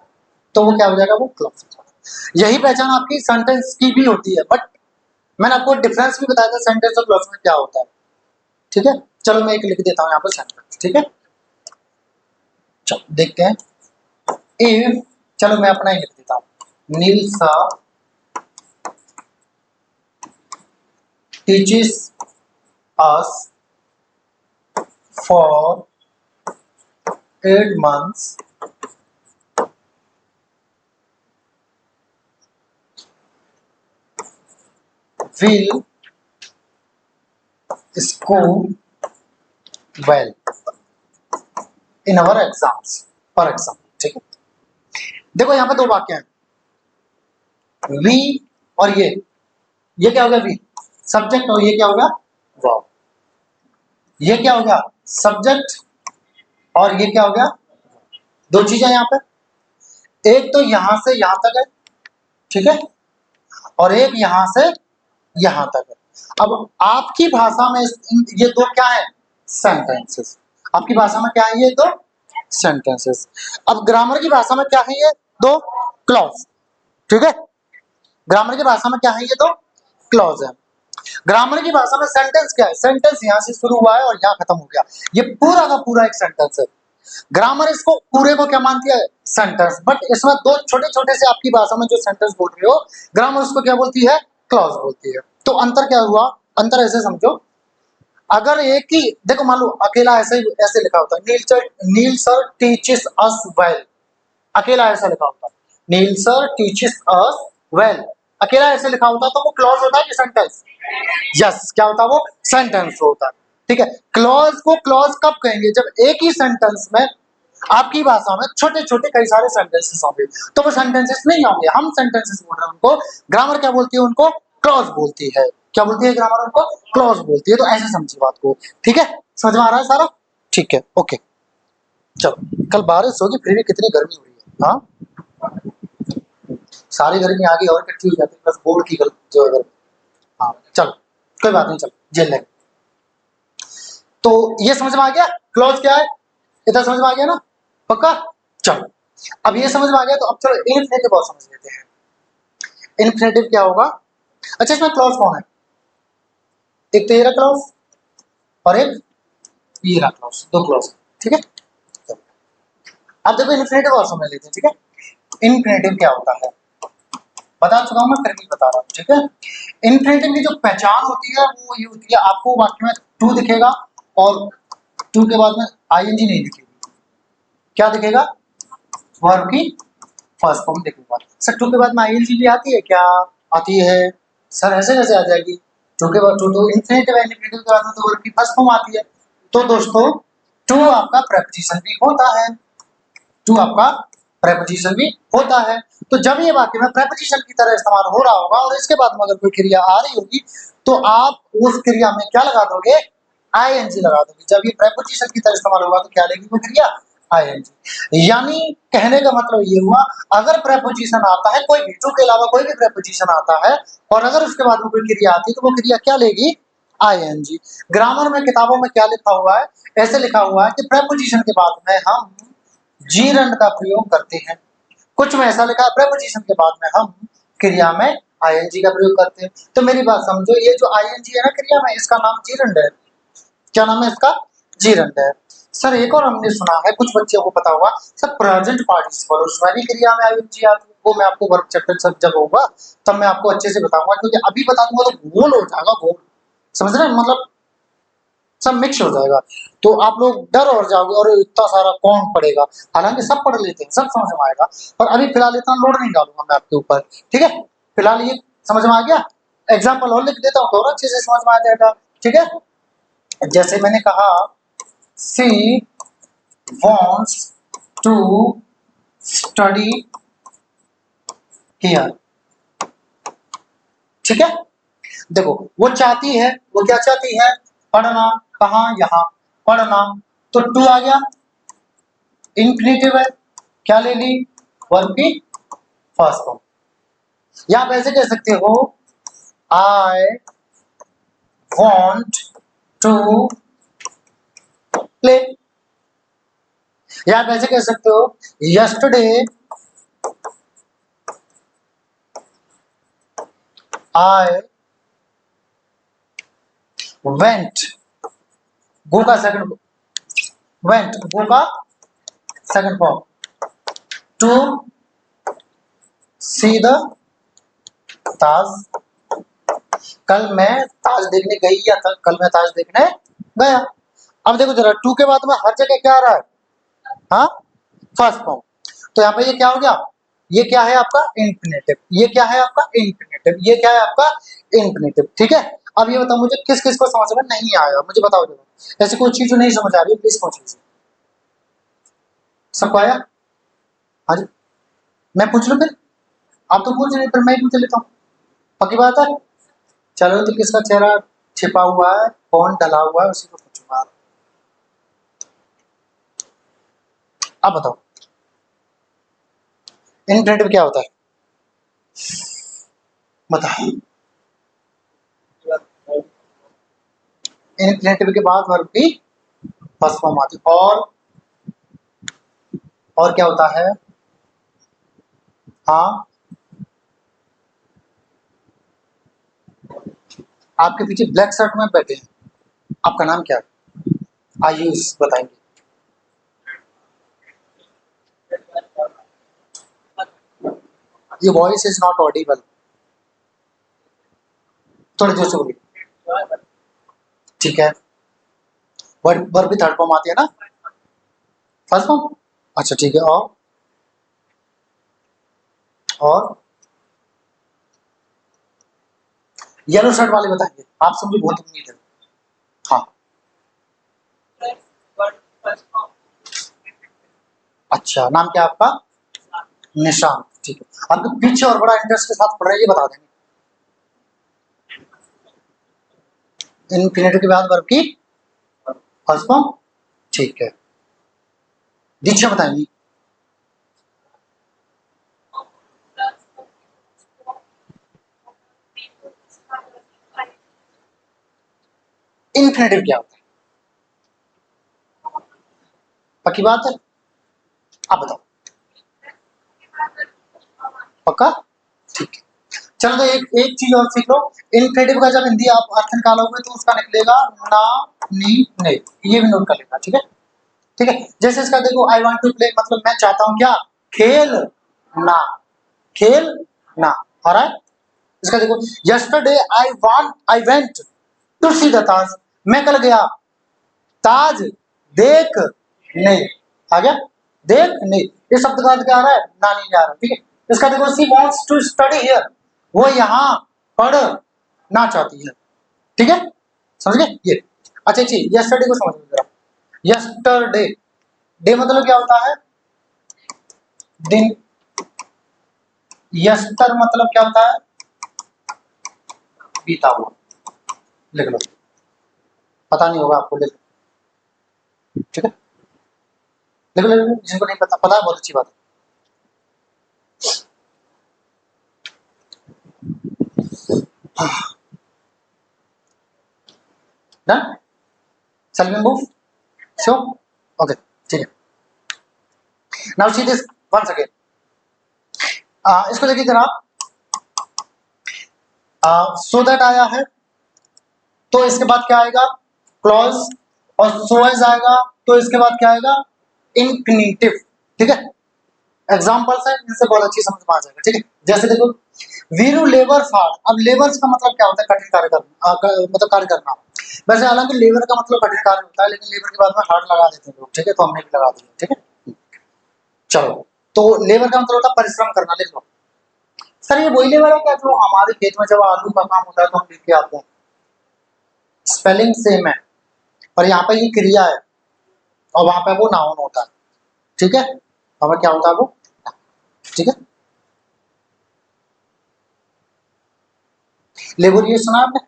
तो वो क्या हो जाएगा, वो क्लॉज। यही पहचान आपकी सेंटेंस की भी होती है, बट मैंने आपको डिफरेंस भी बताया था सेंटेंस और क्लॉज में क्या होता है, ठीक है। चलो मैं एक लिख देता हूँ यहाँ पर सेंटेंस, ठीक है। चलो देखते हैं। इफ, चलो मैं अपना ही लिख देता हूँ, नीलसा teaches us for 8 months will score well in our exams, for example, ठीक है। देखो यहाँ पे दो वाक्य हैं, वी और ये क्या हो गया, वी सब्जेक्ट और ये क्या हो गया, वर्ब। ये क्या हो गया, सब्जेक्ट और ये क्या हो गया, दो चीजें यहाँ पे, एक तो यहां से यहां तक है, ठीक है, और एक यहां से यहां तक है। अब आपकी भाषा में ये दो क्या है, सेंटेंसेस। आपकी भाषा में क्या है, ये दो सेंटेंसेस। अब ग्रामर की भाषा में क्या है, ये दो क्लॉज, ठीक है। ग्रामर की भाषा में क्या है, ये दो क्लॉज है। ग्रामर की भाषा में सेंटेंस क्या है, सेंटेंस यहां से शुरू हुआ है और यहां खत्म हो गया, ये पूरा का पूरा एक सेंटेंस है। ग्रामर इसको पूरे को क्या मानती है, सेंटेंस, बट इसमें दो छोटे छोटे से आपकी भाषा में जो सेंटेंस बोल रहे हो, ग्रामर उसको क्या बोलती है, क्लॉज बोलती है। तो अंतर क्या हुआ, अंतर ऐसे समझो, अगर एक ही देखो, मान लो अकेला ऐसे लिखा होता है, नील सर टीचेस अस वेल, अकेला ऐसा लिखा होता, नील सर टीचेस अस वेल, अकेला ऐसे लिखा होता तो वो क्लॉज होता है कि सेंटेंस, यस, क्या होता है वो, सेंटेंस होता है, ठीक है। क्लॉज को क्लॉज कब कहेंगे, जब एक ही सेंटेंस में आपकी भाषा में छोटे छोटे कई सारे सेंटेंसेस होंगे, तो वो सेंटेंसेस नहीं होंगे, हम सेंटेंसेस बोल रहे हैं उनको, ग्रामर क्या बोलती है उनको, क्लॉज बोलती है। क्या बोलती है ग्रामर उनको, क्लॉज बोलती है। तो ऐसे समझिए बात को, ठीक है, समझ में आ रहा है सारा, ठीक है, ओके। चलो, कल बारिश होगी फिर भी कितनी गर्मी हो रही है, हाँ, सारी गर्मी आ गई और इकट्ठी हो जाती है, बस बोर्ड की जो है गर्मी। हाँ चलो, कोई बात नहीं, चलो झेल लेंगे। तो ये समझ में आ गया क्लॉज क्या है, इतना समझ में आ गया ना, पक्का। चलो, अब ये समझ में आ गया, तो अब चलो इन्फिनेटिव और समझ लेते हैं। इन्फिनेटिव क्या होगा, अच्छा इसमें क्लॉज कौन है, एक तो ये रहा क्लॉज और एक ये रहा क्लॉज, दो क्लॉज, ठीक है। अब देखो इन्फिनेटिव और समझ लेते हैं, ठीक है। इन्फिनेटिव क्या होता है बता चुका हूं मैं, फिर भी बता रहा हूं, ठीक है। इन्फिनेटिव की जो पहचान होती है वो ये होती है, आपको वाक्य में टू दिखेगा और टू के बाद में आईएनजी नहीं दिखेगी, क्या दिखेगा, वर्ब की फर्स्ट फॉर्म दिखेगा। सर टू के बाद में आईएनजी भी आती है क्या, आती है सर, ऐसे कैसे आ जाएगी, टू के बाद टू तो इन्फिनेटिव है, इन्फिनेटिव के बाद में तो वर्ब की फर्स्ट फॉर्म आती है। तो दोस्तों टू आपका प्रेपोजिशन भी होता है, टू आपका प्रेपोजिशन भी होता है। तो जब ये वाक्य में प्रेपोजिशन की तरह इस्तेमाल हो रहा होगा और इसके बाद में अगर कोई क्रिया आ रही होगी तो आप उस क्रिया में क्या लगा दोगे, आईएनजी लगा दोगे। जब ये प्रेपोजिशन की तरह इस्तेमाल होगा तो क्या लेगी वो क्रिया, आईएनजी। यानी कहने का मतलब ये हुआ, अगर प्रेपोजिशन आता है कोई भी, टू के अलावा कोई भी प्रेपोजिशन आता है और अगर उसके बाद में कोई क्रिया आती है तो वो क्रिया क्या लेगी, आईएनजी। ग्रामर में किताबों में क्या लिखा हुआ है, ऐसे लिखा हुआ है कि प्रेपोजिशन के बाद में हम जीरंड का प्रयोग करते हैं। कुछ में ऐसा लिखा है प्रेपोजिशन के बाद में हम क्रिया में आईएनजी का प्रयोग करते हैं। तो मेरी बात समझो, ये जो आईएनजी है ना क्रिया में, इसका नाम जीरंड है। क्या नाम है इसका, जीरंड है। सर एक और हमने सुना है, कुछ बच्चों को पता होगा सर, प्रेजेंट पार्टिसिपल, उसमें भी क्रिया में आईएनजी आती है। वो मैं आपको वर्क चैप्टर सब जब होगा तब मैं आपको अच्छे से बताऊंगा, क्योंकि अभी बता दूंगा तो गोल हो जाएगा, गोल, समझ रहे हैं, मतलब सब मिक्स हो जाएगा तो आप लोग डर और जाओगे और इतना सारा कौन पढ़ेगा। हालांकि सब पढ़ लेते हैं, सब समझ में आएगा, पर अभी फिलहाल इतना लोड नहीं डालूंगा मैं आपके ऊपर, ठीक है। फिलहाल ये समझ में आ गया, एग्जाम्पल और लिख देता हूँ तो और अच्छे से समझ में आ जाएगा, ठीक है। जैसे मैंने कहा, सी वॉन्ट्स टू स्टडी हियर, ठीक है। देखो वो चाहती है, वो क्या चाहती है, पढ़ना, कहा, यहाँ पढ़ना, तो टू आ गया, इंफिनिटिव है, क्या ले ली, वर्ब की फर्स्ट फॉर्म। या आप ऐसे कह सकते हो, आई वॉन्ट टू प्ले। या आप ऐसे कह सकते हो, यस्टरडे आई वेंट, गो का सेकंड, वेंट गो का second form, to see the Taj, कल मैं ताज देखने गई, या कल मैं ताज देखने गया। अब देखो जरा, टू के बाद में हर जगह क्या आ रहा है, हाँ, फर्स्ट फॉर्म। तो यहाँ पे ये क्या हो गया, ये क्या है आपका इंफिनिटिव, ये क्या है आपका इंफिनिटिव, ये क्या है आपका इंफिनिटिव, ठीक है। अब ये बताओ मुझे किस किस को समझ में नहीं आया, मुझे बताओ जरा, ऐसी कोई चीज जो नहीं समझ आ रही प्लीज पूछिए। सबको आया, हाँ जी, मैं पूछ लूं फिर, आप तो पूछ रहे, फिर मैं ही पूछ लेता हूँ, पक्की बात है। चलो तो किसका चेहरा छिपा हुआ है, कौन डला हुआ है, उसी को पूछूंगा। अब बताओ इनफिनिटिव क्या होता है, बताओ। इनफिनिटिव के बाद वर्ब की फर्स्ट फॉर्म आती है, और क्या होता है, हाँ, आपके पीछे ब्लैक शर्ट में बैठे हैं, आपका नाम क्या है, आयुष, बताएंगे। ये वॉइस इज नॉट ऑडिबल, थोड़ी जोर से बोलिए, ठीक है। वर्ब वर्ब भी थर्ड फॉर्म आती है ना, फर्स्ट फॉर्म, अच्छा ठीक है। और येलो शर्ट वाले बताएंगे, आप समझो बहुत उम्मीद है, हाँ, अच्छा नाम क्या है आपका, निशांत, ठीक है। आपके पीछे और बड़ा इंटरेस्ट के साथ पढ़ रहे हैं, ये बता देंगे। इनफिनिटिव के बाद वर्ब की फर्स्ट फॉर्म, ठीक है। दीक्षा बताएंगी, इनफिनिटिव क्या होता है, पक्की बात है, आप बताओ, पक्का, ठीक है। चलो तो एक एक चीज और सीख लो, इनफिनिटिव का जब हिंदी आप अर्थ निकालोगे तो उसका निकलेगा ना, नी, ने, ये भी नोट कर लेना, ठीक है, ठीक है। जैसे इसका देखो, आई वांट टू प्ले, मतलब मैं चाहता हूं क्या, खेल ना, खेल ना, आ रहा है। इसका देखो, yesterday I went to see the Taj, मैं कल गया ताज देख नहीं, आ गया, देख नहीं, इस शब्द का अर्थ क्या आ रहा है, ना, नहीं आ रहा, ठीक है। इसका देखो, she wants to study here, वो यहाँ पढ़ना चाहती है, ठीक है, समझ गए ये। अच्छा जी, यस्टरडे को समझ लो जरा, यस्टरडे, डे मतलब क्या होता है, दिन। यस्तर मतलब क्या होता है? बीता हुआ। लिख लो, पता नहीं होगा आपको, लिख लो, ठीक है, लिख लो, जिनको नहीं पता पता है बहुत अच्छी बात है। Done, shall we move? Sure, okay, ठीक है। Now see this once again, इसको देखिए जनाब, सो दैट आया है, तो इसके बाद क्या आएगा? क्लॉज। और सो एज आएगा तो इसके बाद क्या आएगा? इंफिनिटिव। ठीक है, एग्जांपल्स है, इनसे बहुत अच्छी समझ में आ जाएगा। ठीक है, जैसे देखो, वीरू लेबर्स हार्ड। अब लेबर्स का मतलब क्या होता है? कठिन कार्य करना, मतलब कार्य करना। वैसे हालांकि लेबर का मतलब कठिन कार्य होता है, लेकिन लेबर के बाद में हार्ड लगा देते हैं लोग। ठीक है, तो हमने भी लगा दिया। ठीक है, चलो, तो लेबर का मतलब होता है परिश्रम करना। लिख लो। सर ये वही लेबर है क्या जो हमारे खेत में जब आलू का काम होता है तो हम लेके आते हैं? स्पेलिंग सेम है, पर यहाँ पे ये क्रिया है और वहां पे वो नाउन होता है। ठीक है, हमें क्या होता है वो? ठीक है, लेबोरियस सुना आपने?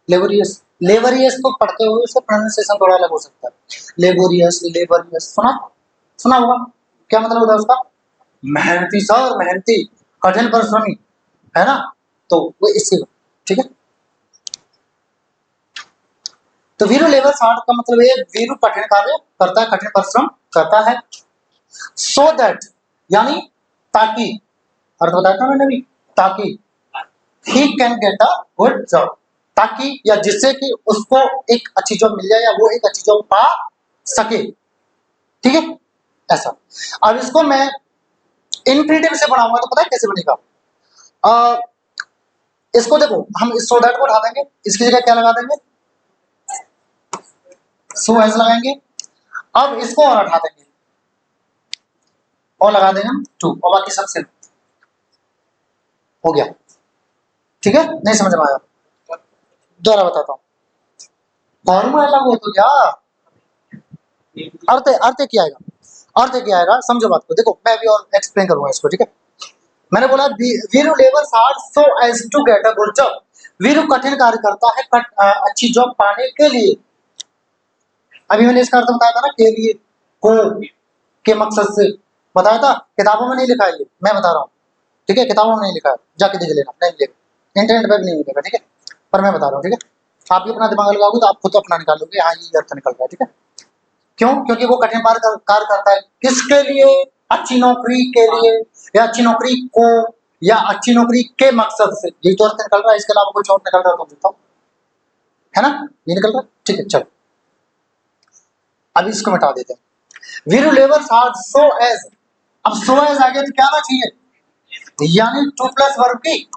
लेबोरियस, लेबोरियस को पढ़ते हुए उसका प्रोनाउंसिएशन थोड़ा अलग हो सकता है। लेबोरियस, लेबोरियस सुना, सुना होगा। क्या मतलब होता है उसका? मेहनती सर, मेहनती, कठिन परिश्रमी, है ना? तो वो इसी, ठीक है। तो वीरू लेबर हार्ड का मतलब ये वीरू कठिन कार्य करता है, कठिन परिश्रम करता है। सो दैट यानी ताकि, अर्थ बताया था मैंने भी, ताकि he can get a good job, ताकि या जिससे कि उसको एक अच्छी जॉब मिल जाए या वो एक अच्छी जॉब पा सके। ठीक है, ऐसा। अब इसको मैं इन्फिनिटिव से बढ़ाऊंगा तो पता है कैसे बनेगा? आ, इसको देखो, हम इस सो दैट को उठा देंगे, इसकी जगह क्या लगा देंगे? सो एज लगाएंगे। अब इसको और हटा देंगे और लगा देंगे हम टू, और बाकी सब सेम हो गया। ठीक है, नहीं समझ में आया? दोबारा बताता हूँ, फॉर्मूला अलग हो तो क्या, अर्थ अर्थ क्या आएगा? अर्थ क्या आएगा? समझो बात को, देखो मैं भी और एक्सप्लेन करूंगा इसको। ठीक है, मैंने बोला Veeru labours hard so as to get a good job. Veeru कठिन कार्य करता है अच्छी जॉब पाने के लिए। अभी मैंने इसका अर्थ बताया था ना, के लिए, को, के मकसद से बताया था। किताबों में नहीं लिखा है, ये मैं बता रहा हूँ। ठीक है, किताबों में नहीं लिखा है, जाके देख लेना, नहीं मिलेगा, इंटरनेट पर भी नहीं मिलेगा। ठीक है, पर मैं बता रहा हूँ। ठीक है, आप भी अपना दिमाग लगाओगे तो आप खुद अपना निकालोगे, हाँ ये अर्थ निकल रहा है। ठीक है, क्यों? क्योंकि वो कठिन कार्य करता है किसके लिए? अच्छी नौकरी के लिए, या अच्छी नौकरी को, या अच्छी नौकरी के मकसद से। यही तो अर्थ निकल रहा है, इसके अलावा कुछ और निकल रहा है तो बताओ, है ना? ये निकल रहा है। ठीक है, चलो अभी इसको मिटा देते हैं। Veeru labours hard so as, अब सो एज आ गया तो क्या आना चाहिए? यानी टू प्लस वर्ब की,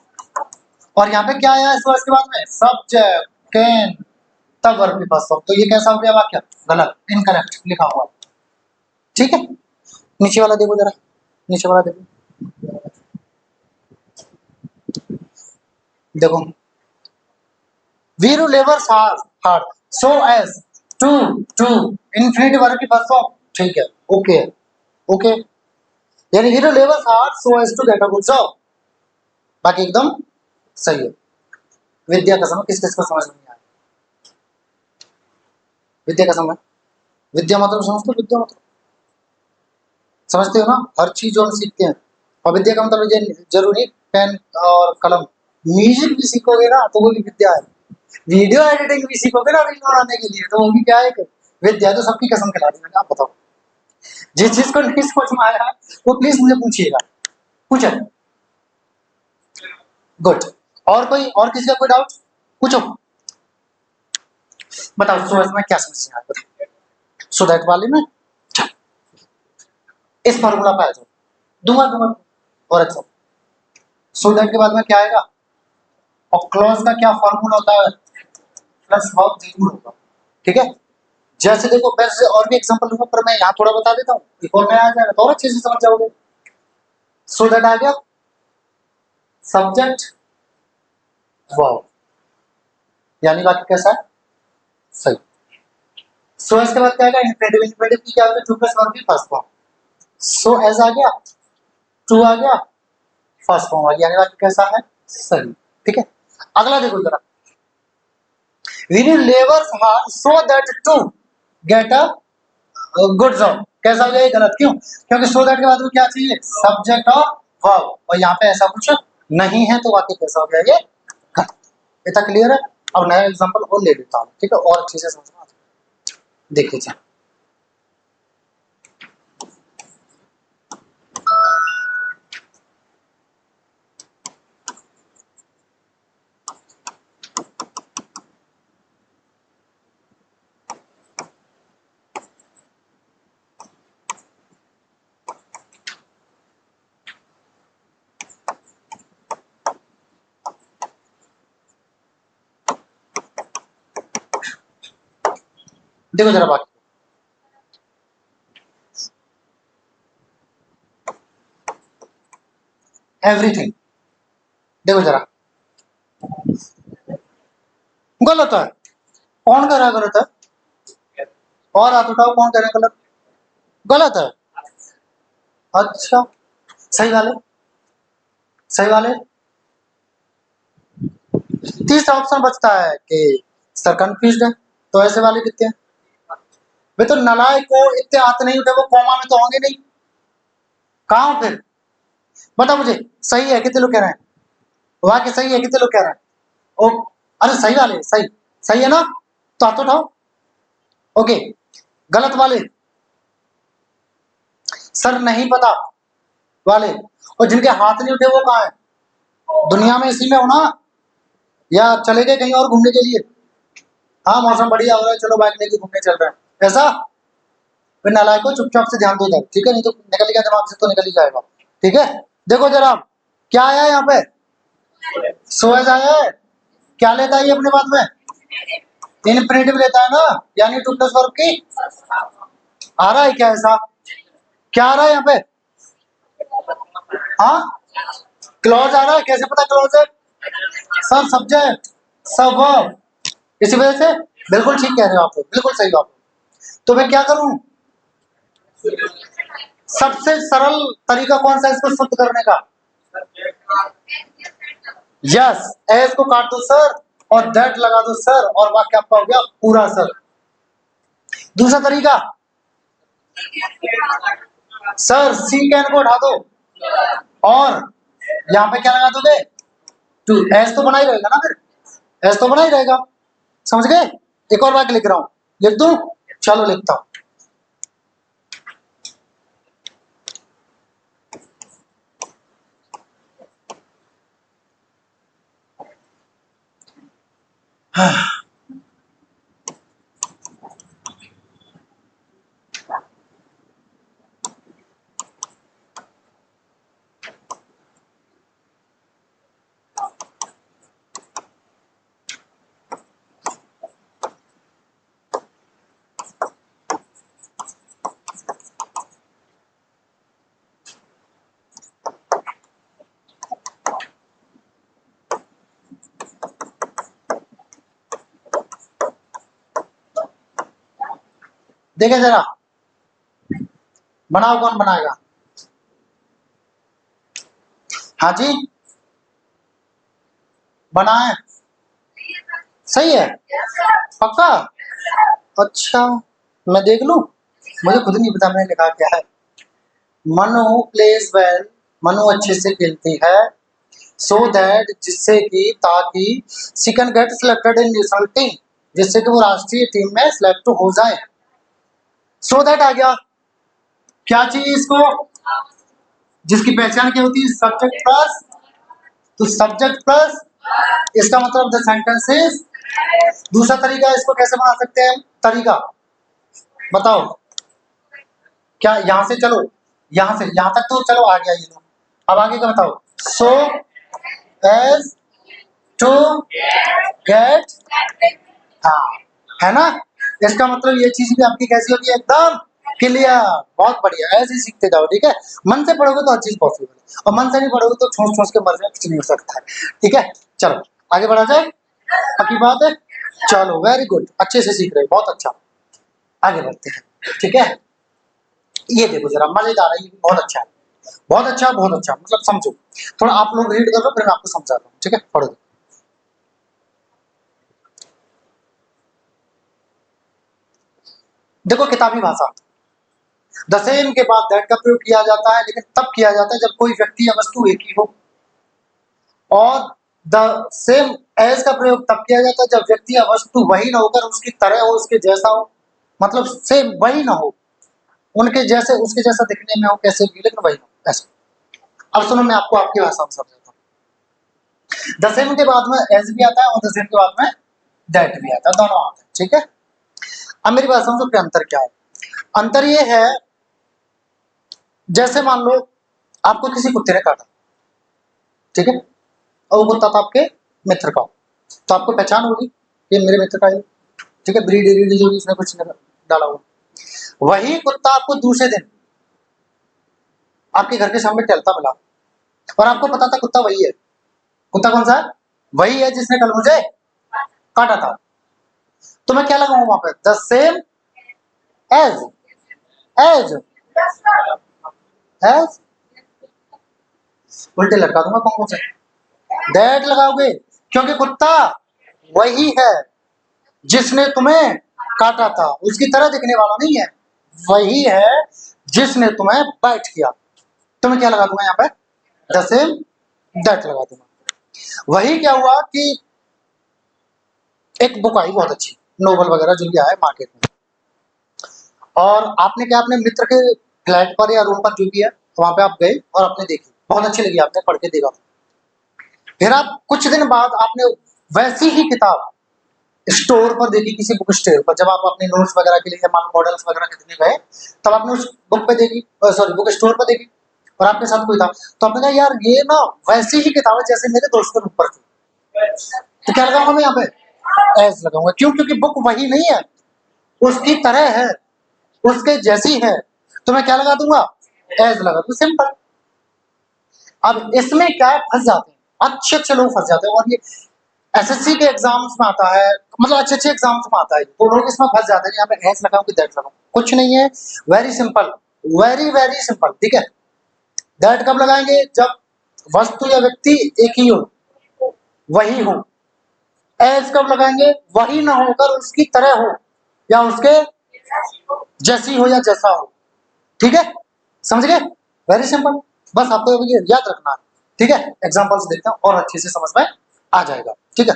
और यहाँ पे क्या आया है सो एज के बाद में? सब्जेक्ट कैन, तब वर्ब के पास, तो ये कैसा हो गया वाक्य? गलत, इनकरेक्ट लिखा हुआ। ठीक है, नीचे वाला देखो जरा, नीचे वाला देखो, देखो, Veeru labours hard so as to, to infinitive verb की फर्स्ट फॉर्म। ठीक है, ओके, ओके, यानी Veeru labours hard so as to get a good job, बाकी एकदम सही है। विद्या का समय किस किस को समझ में नहीं आया? विद्या का समय, विद्या मतलब समझते हो? विद्या मतलब समझते हो ना, हर चीज जो हम सीखते हैं। और विद्या का मतलब ये जरूरी पेन और कलम, म्यूजिक भी सीखोगे ना तो वो भी विद्या है। वीडियो एडिटिंग भी सीखोगे ना वीडियो बनाने के लिए तो वो भी क्या है? विद्या। तो सबकी कसम खिला दी मैंने, आप बताओ। जिस चीज को नहीं समझ में आया वो प्लीज मुझे पूछिएगा, पूछो। गुड, और कोई, और किसी का कोई डाउट पूछो, बताओ। सो इसमें क्या समस्या है बताओ, सो दैट वाले में इस फॉर्मूला पे आ जाओ, दूंगा दूंगा। और अच्छा, सो दैट के बाद में क्या आएगा? और क्लॉज का क्या फॉर्मूला होता है? प्लस वर्ब जरूर होगा। ठीक है, जैसे देखो वैसे और भी एग्जांपल दूंगा, पर मैं यहाँ थोड़ा बता देता हूँ, एक और नया आ जाएगा तो और अच्छे से समझ जाओगे। सो दैट आ गया, सब्जेक्ट वर्ब, यानी बाकी कैसा है? सही। सो इसके बाद क्या आएगा? इन्फिनिटिव, इन्फिनिटिव की क्या होती है? टू प्लस वर्ब की फर्स्ट फॉर्म। सो एज आ गया, टू आ गया, फर्स्ट फॉर्म आ गया, यानी वाक्य कैसा है, सही। ठीक है, अगला देखो जरा, we need labours hard so that to get a good job, कैसा हो गया ये गलत, क्यों, क्योंकि सो दैट के बाद में क्या चाहिए, सब्जेक्ट और वर्ब, और यहाँ पे ऐसा कुछ नहीं है, तो वाक्य कैसा हो गया ये गलत। इतना क्लियर है। अब नया एग्जांपल और ले लेता हूँ, ठीक है, और अच्छे से समझना, देखिए। देखो जरा बाकी, एवरीथिंग, देखो जरा, गलत है, कौन कह रहा है गलत है, और हाथ उठाओ, कौन कह रहा है गलत, गलत है, अच्छा, सही वाले, सही वाले, तीसरा ऑप्शन बचता है कि सर कंफ्यूज है, तो ऐसे वाले कितने हैं, वे तो नालायक को इतने हाथ नहीं उठे, वो कॉमा में तो होंगे नहीं, कहाँ हो फिर, बता मुझे, सही है कितने लोग कह रहे हैं, वाक्य सही है कितने लोग कह रहे हैं, ओ, अरे सही वाले, सही, सही है ना, तो हाथ उठाओ, ओके, गलत वाले, सर नहीं पता वाले, और जिनके हाथ नहीं उठे वो कहाँ है, दुनिया में इसी में हो ना, या चले गए कहीं और घूमने के लिए, हाँ मौसम बढ़िया हो रहा है, चलो बाइक लेके घूमने चल रहे हैं, ऐसा, फिर नालायक को चुपचाप से ध्यान दो इधर, ठीक है, नहीं तो निकल गया दिमाग से तो निकल ही जाएगा, ठीक है। देखो जरा क्या आया है यहाँ पे, सोएज आया है, क्या लेता है ये अपने बात में, इनफिनिटिव लेता है ना, यानी टू प्लस वर्ब की, आ रहा है क्या ऐसा, क्या आ रहा है यहाँ पे, हाँ क्लॉज आ रहा है, कैसे पता क्लॉज है, सब सब्जेक्ट, सब वर्ब, इसी वजह से बिल्कुल ठीक कह रहे हो आप लोग, बिल्कुल सही बात, तो मैं क्या करूं, सबसे सरल तरीका कौन सा है इसको शुद्ध करने का, यस, एस को काट दो सर, और दैट लगा दो सर, और वाक्य आपका हो गया पूरा सर। दूसरा तरीका, सर सी कैन को उठा दो, और यहाँ पे क्या लगा दोगे, टू, एस तो बना ही रहेगा ना, फिर एस तो बना ही रहेगा, समझ गए। एक और वाक्य लिख रहा हूं, लिख दूं, चलो लिखता हूं, देखे जरा, बनाओ, कौन बनाएगा, हाँ जी बनाए, सही है, पक्का, अच्छा, मैं देख लूं, मुझे खुद नहीं पता मैंने लिखा क्या है, मनु प्लेज वेल, मनु अच्छे से खेलती है, सो दैट जिससे कि, ताकि, she can get selected in national team, जिससे कि वो राष्ट्रीय टीम में सिलेक्ट हो जाए, सो दैट आ गया, क्या चाहिए इसको, जिसकी पहचान क्या होती है, सब्जेक्ट प्लस, तो सब्जेक्ट प्लस, इसका मतलब द सेंटेंस इज, दूसरा तरीका इसको कैसे बना सकते हैं, तरीका बताओ, क्या यहां से चलो, यहां से यहां तक तो चलो आ गया ये लो, अब आगे का बताओ, सो एज टू गेट, हाँ है ना, इसका मतलब ये चीज भी आपकी कैसी होगी, एकदम क्लियर, बहुत बढ़िया, ऐसे ही सीखते जाओ, ठीक है, मन से पढ़ोगे तो हर चीज पॉसिबल है, और मन से नहीं पढ़ोगे तो ठोस ठोस के मर जाए, कुछ नहीं हो सकता है, ठीक है, चलो आगे बढ़ा जाए, पक्की बात है, चलो वेरी गुड, अच्छे से सीख रहे हो, बहुत अच्छा, आगे बढ़ते हैं, ठीक है, ये देखो जरा, मजेदार है, ये भी बहुत अच्छा है, बहुत अच्छा, बहुत अच्छा, मतलब समझो। थोड़ा आप लोग रीड कर लो, फिर मैं आपको समझाता हूँ, ठीक है, पढ़ो। देखो किताबी भाषा, द सेम के बाद दैट का प्रयोग किया जाता है, लेकिन तब किया जाता है जब कोई व्यक्ति या वस्तु एक ही हो। और द सेम एज का प्रयोग तब किया जाता है जब व्यक्ति या वस्तु वही ना होकर उसकी तरह हो, उसके जैसा हो, मतलब सेम वही ना हो, उनके जैसे, उसके जैसा दिखने में हो, कैसे भी, लेकिन वही ना हो, ऐसा। अब सुनो, मैं आपको आपकी भाषा में समझाता हूँ। द सेम के बाद में एज भी आता है और द सेम के बाद में दैट भी आता है, दोनों आते हैं, ठीक है। अब मेरी बात समझो कि अंतर क्या है। अंतर ये है, जैसे मान लो आपको किसी कुत्ते ने काटा, ठीक है, और वो कुत्ता था आपके मित्र का, तो आपको पहचान होगी ये मेरे मित्र का है, ठीक है, ब्रीड रीड जो भी इसने कुछ डाला हुआ। वही कुत्ता आपको दूसरे दिन आपके घर के सामने टहलता मिला, और आपको पता था कुत्ता वही है। कुत्ता कौन सा है? वही है जिसने कल मुझे काटा था। तो मैं क्या लगाऊंगा वहां पर? The same as, as, as, उल्टे लटका दूंगा, कौन से दैट लगाओगे, क्योंकि कुत्ता वही है जिसने तुम्हें काटा था, उसकी तरह दिखने वाला नहीं है, वही है जिसने तुम्हें बाइट किया। तो मैं क्या लगा दूंगा यहाँ पे? द सेम दैट लगा दूंगा। वही क्या हुआ कि एक बुक आई बहुत अच्छी, नोवेल वगैरह जो भी आया मार्केट में, और आपने क्या, अपने मित्र के फ्लैट पर या रूम पर जो भी है वहां पे आप गए और आपने देखी, बहुत अच्छी लगी, आपने पढ़ के देखा। फिर आप कुछ दिन बाद आपने वैसी ही किताब स्टोर पर देखी, किसी बुक स्टोर पर, जब आप अपने नोट्स वगैरह के लिए मान मॉडल्स वगैरह खरीदने गए, तब आपने उस बुक पे देखी, सॉरी बुक स्टोर पर देखी, और आपके साथ कोई था, तो आपने कहा यार ये ना वैसी ही किताब है जैसे मेरे दोस्त के ऊपर थी। तो क्या लगाऊंगा मैं यहाँ पे? एज लगाऊंगा। क्यों? क्योंकि बुक वही नहीं है, उसकी तरह है, उसके जैसी है, तो मैं क्या लगा दूंगा? एज लगा दूं, सिंपल। अब इसमें क्या है, फंस जाते हैं, अच्छे अच्छे लोग फंस जाते हैं, और ये एसएससी के एग्जाम्स में आता है, मतलब अच्छे अच्छे एग्जाम्स में आता है, तो लोग इसमें फंस जाते हैं, यहाँ पे एज लगाऊं कि दैट लगाऊं, कुछ नहीं है, very simple, very very simple, ठीक है। दैट कब लगाएंगे? जब वस्तु या व्यक्ति एक ही हो, वही हो। एज कब लगाएंगे? वही ना होकर उसकी तरह हो, या उसके जैसी हो, या जैसा हो, ठीक है, समझ गए? वेरी सिंपल, बस आपको ये याद रखना है, ठीक है। एग्जांपल्स देखते हैं और अच्छे से समझ में आ जाएगा, ठीक है।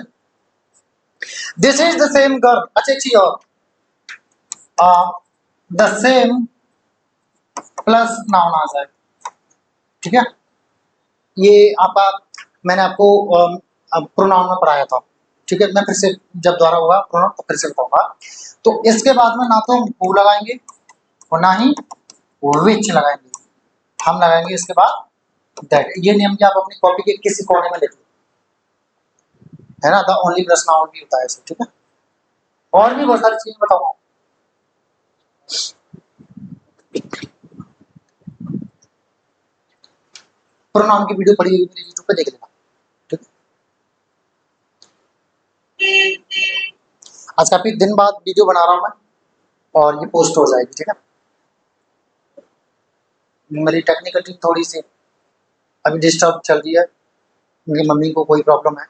This is the same girl, अच्छा अच्छी, और द सेम प्लस नाउन आ जाए, ठीक है। ये आपका, मैंने आपको प्रोनाउन में पढ़ाया था, ठीक है। मैं फिर से जब दोबारा होगा प्रोनाउन तो फिर से बताऊंगा। तो इसके बाद में ना तो हम हु लगाएंगे और ना ही विच लगाएंगे, हम लगाएंगे इसके बाद दैट। ये नियम क्या आप अपनी कॉपी के किसी कोने में लिख लो, है ना, द ओनली प्लस नाउन भी होता है ऐसे, ठीक है। और भी बहुत सारी चीजें बताऊंगा। प्रोनाउन की वीडियो पड़ी हुई मेरे यूट्यूब पे, देख लेना, ठीक है। आज काफी दिन बाद वीडियो बना रहा हूँ मैं, और ये पोस्ट हो जाएगी, ठीक है। मेरी टेक्निकल टीम थोड़ी सी अभी डिस्टर्ब चल रही है, मेरी मम्मी को कोई प्रॉब्लम है,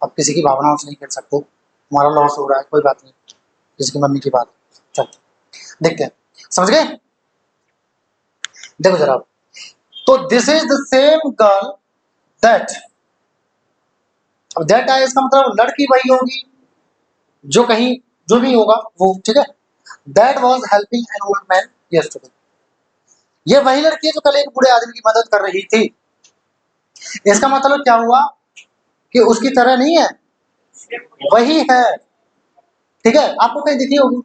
अब किसी की भावनाओं से नहीं खेल सकते, हमारा लॉस हो रहा है, कोई बात नहीं, जिसकी मम्मी की बात, चल देखते हैं, समझ गए? देखो जरा, तो this is the same girl that, अब दैट आया इसका मतलब लड़की वही होगी जो कहीं, जो भी होगा वो, ठीक है। That was helping an old man yesterday, ये वही लड़की है जो कल एक बूढ़े आदमी की मदद कर रही थी। इसका मतलब क्या हुआ कि उसकी तरह नहीं है, वही है, ठीक है। आपको कहीं दिखी होगी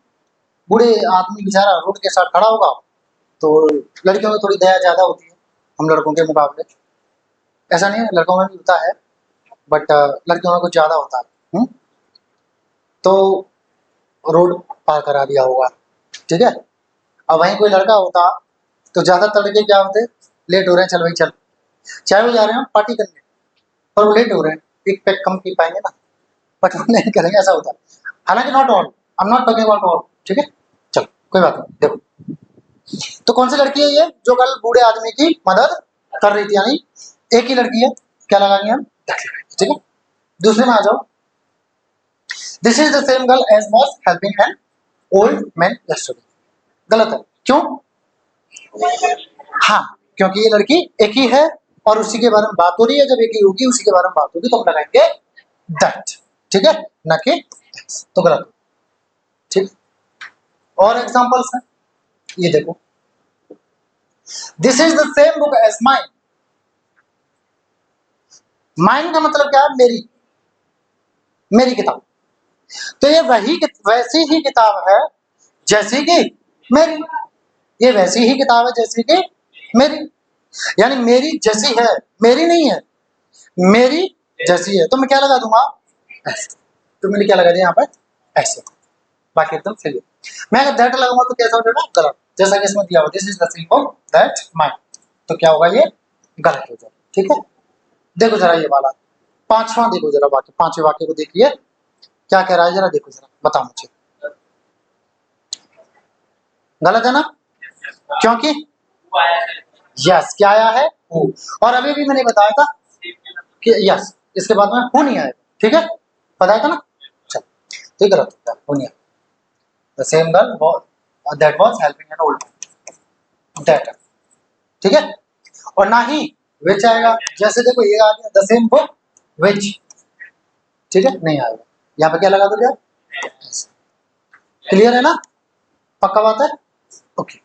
बूढ़े आदमी बेचारा रोड के साथ खड़ा होगा, तो लड़कियों में थोड़ी दया ज्यादा होती है हम लड़कों के मुकाबले, ऐसा नहीं है, लड़कों में भी होता है, बट लड़कियों में कुछ ज्यादा होता है। तो रोड पार करा दिया होगा, ठीक है। अब वहीं कोई लड़का होता तो ज्यादातर लड़के क्या होते, लेट हो रहे हैं, चल भाई चल, चाहे वो जा रहे हैं पार्टी करने, पर वो लेट हो रहे हैं, एक पैक कम पी पाएंगे ना, बट वो नहीं करेंगे, ऐसा होता है। हालांकि not all, I am not talking about all, ठीक है। चलो कोई बात नहीं, देखो तो कौन सी लड़की है ये जो कल बूढ़े आदमी की मदद कर रही थी, यानी एक ही लड़की है, क्या लगाएंगे हम, ठीक है। दूसरे में आ जाओ, this is the same girl as was helping an old man yesterday, गलत है, क्यों, हाँ क्योंकि ये लड़की एक ही है और उसी के बारे में बात हो रही है, जब एक ही होगी उसी के बारे में बात होगी तो हम लगाएंगे दैट, ठीक है, ना कि तो गलत, ठीक। और एग्जांपल्स हैं, ये देखो, this is the same book as mine, mine का मतलब क्या है, मेरी, मेरी किताब, तो ये वैसी ही किताब है जैसी कि मेरी, ये वैसी ही किताब है जैसी कि मेरी, यानी मेरी जैसी है, मेरी नहीं है, मेरी जैसी है, तो मैं क्या लगा दूंगा, ऐसे, तो मैंने क्या लगा दिया यहाँ पर, ऐसे, बाकी एकदम सही है। मैं अगर दैट लगाऊंगा तो कैसा हो जाएगा, गलत, जैसा कि इसमें दिया हुआ this is the same book that mine, तो क्या होगा, ये गलत हो जाएगा, ठीक है। देखो जरा ये वाला पांचवा, देखो जरा बाकी पांचवें वाक्य को देखिए क्या कह रहा है, जरा देखो, जरा बताओ मुझे, गलत है ना, क्योंकि यस क्या आया है, हु, और अभी भी मैंने बताया था कि यस इसके बाद में हु नहीं आएगा, ठीक है, बताया था ना, चल तो ये गलत होता है, हु नहीं आएगा, the same girl that was helping an old man, that, ठीक है, और ना ही विच आएगा, जैसे देखो ये आ गया द सेम बुक विच, ठीक है, नहीं आएगा, यहाँ पे क्या लगा दो, क्लियर है ना, पक्का बात है, ओके।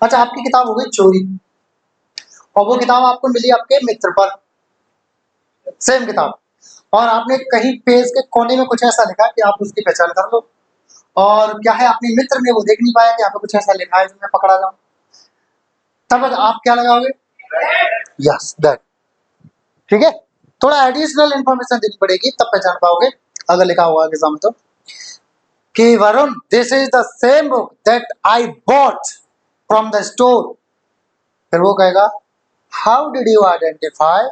अच्छा आपकी किताब हो गई चोरी, और वो किताब आपको मिली आपके मित्र पर, सेम किताब, और आपने कहीं पेज के कोने में कुछ ऐसा लिखा कि आप उसकी पहचान कर लो, और क्या है अपने मित्र ने वो देख नहीं पाया कि यहाँ पे कुछ ऐसा लिखा है जो मैं पकड़ा जाऊं, तब आप क्या लगाओगे, यस दैट, ठीक है, थोड़ा एडिशनल इंफॉर्मेशन देनी पड़ेगी तब पहचान पाओगे, अगर लिखा हुआ है एग्जाम में तो, कि Varun this is the same book that I bought from the store, फिर वो कहेगा हाउ डिड यू आइडेंटिफाई,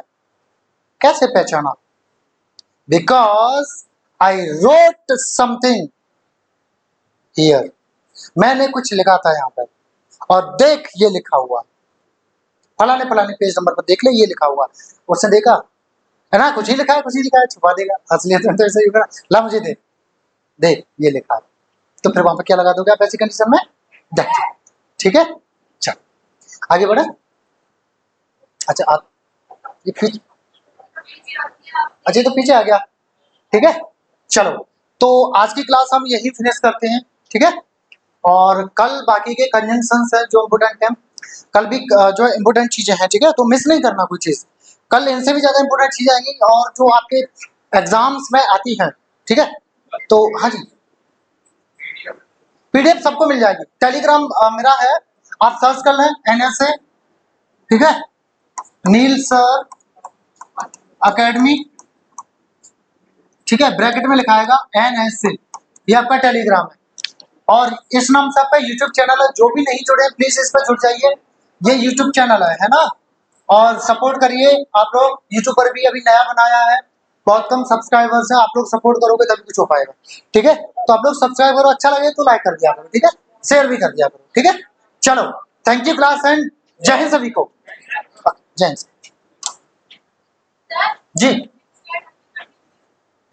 कैसे पहचाना, because I wrote something here, मैंने कुछ लिखा था यहाँ पर, और देख ये लिखा हुआ, फलाने फलाने पेज नंबर पर देख ले ये लिखा हुआ, उसने देखा है ना, कुछ ही लिखा है, कुछ ही लिखा है, छुपा देगा, असलियत में तो ऐसे ही होगा, ला मुझे दे, देख ये लिखा है, तो फिर वहां पर क्या लगा दोगे आप ऐसी कंडीशन में, देख, ठीक है, चल आगे बढ़े, अच्छा आप ये पीछे, अच्छा ये तो पीछे आ गया, ठीक है, चलो तो आज की क्लास हम यही फिनिश करते हैं, ठीक है, और कल बाकी के कंजंक्शंस हैं जो इम्पोर्टेंट हैं, कल भी जो इम्पोर्टेंट चीजें हैं, ठीक है, तो मिस नहीं करना कोई चीज, कल इनसे भी ज्यादा इम्पोर्टेंट चीजें आएंगी और जो आपके एग्जाम्स में आती हैं, ठीक है, तो हाँ जी पीडीएफ सबको मिल जाएगी, टेलीग्राम मेरा है, आप सर्च कर लें NSA, ठीक है, नील सर अकेडमी, ठीक है, ब्रैकेट में लिखा आएगा NSA, ये आपका टेलीग्राम है, और इस नाम से आपका यूट्यूब चैनल है, जो भी नहीं जुड़े प्लीज इस पर जुड़ जाइए, ये यूट्यूब चैनल है ना, और सपोर्ट करिए आप लोग, यूट्यूब पर भी अभी नया बनाया है, बहुत कम सब्सक्राइबर्स है, आप लोग सपोर्ट करोगे तभी कुछ हो पाएगा, ठीक है, तो आप लोग सब्सक्राइब करो, अच्छा लगे तो लाइक कर दिया करो, ठीक है, शेयर भी कर दिया करो, ठीक है, चलो थैंक यू क्लास एंड जय हिंद सभी को, जय हिंद जी,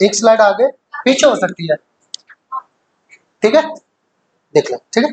एक स्लाइड आगे पीछे हो सकती है, ठीक है, देख लो, ठीक है।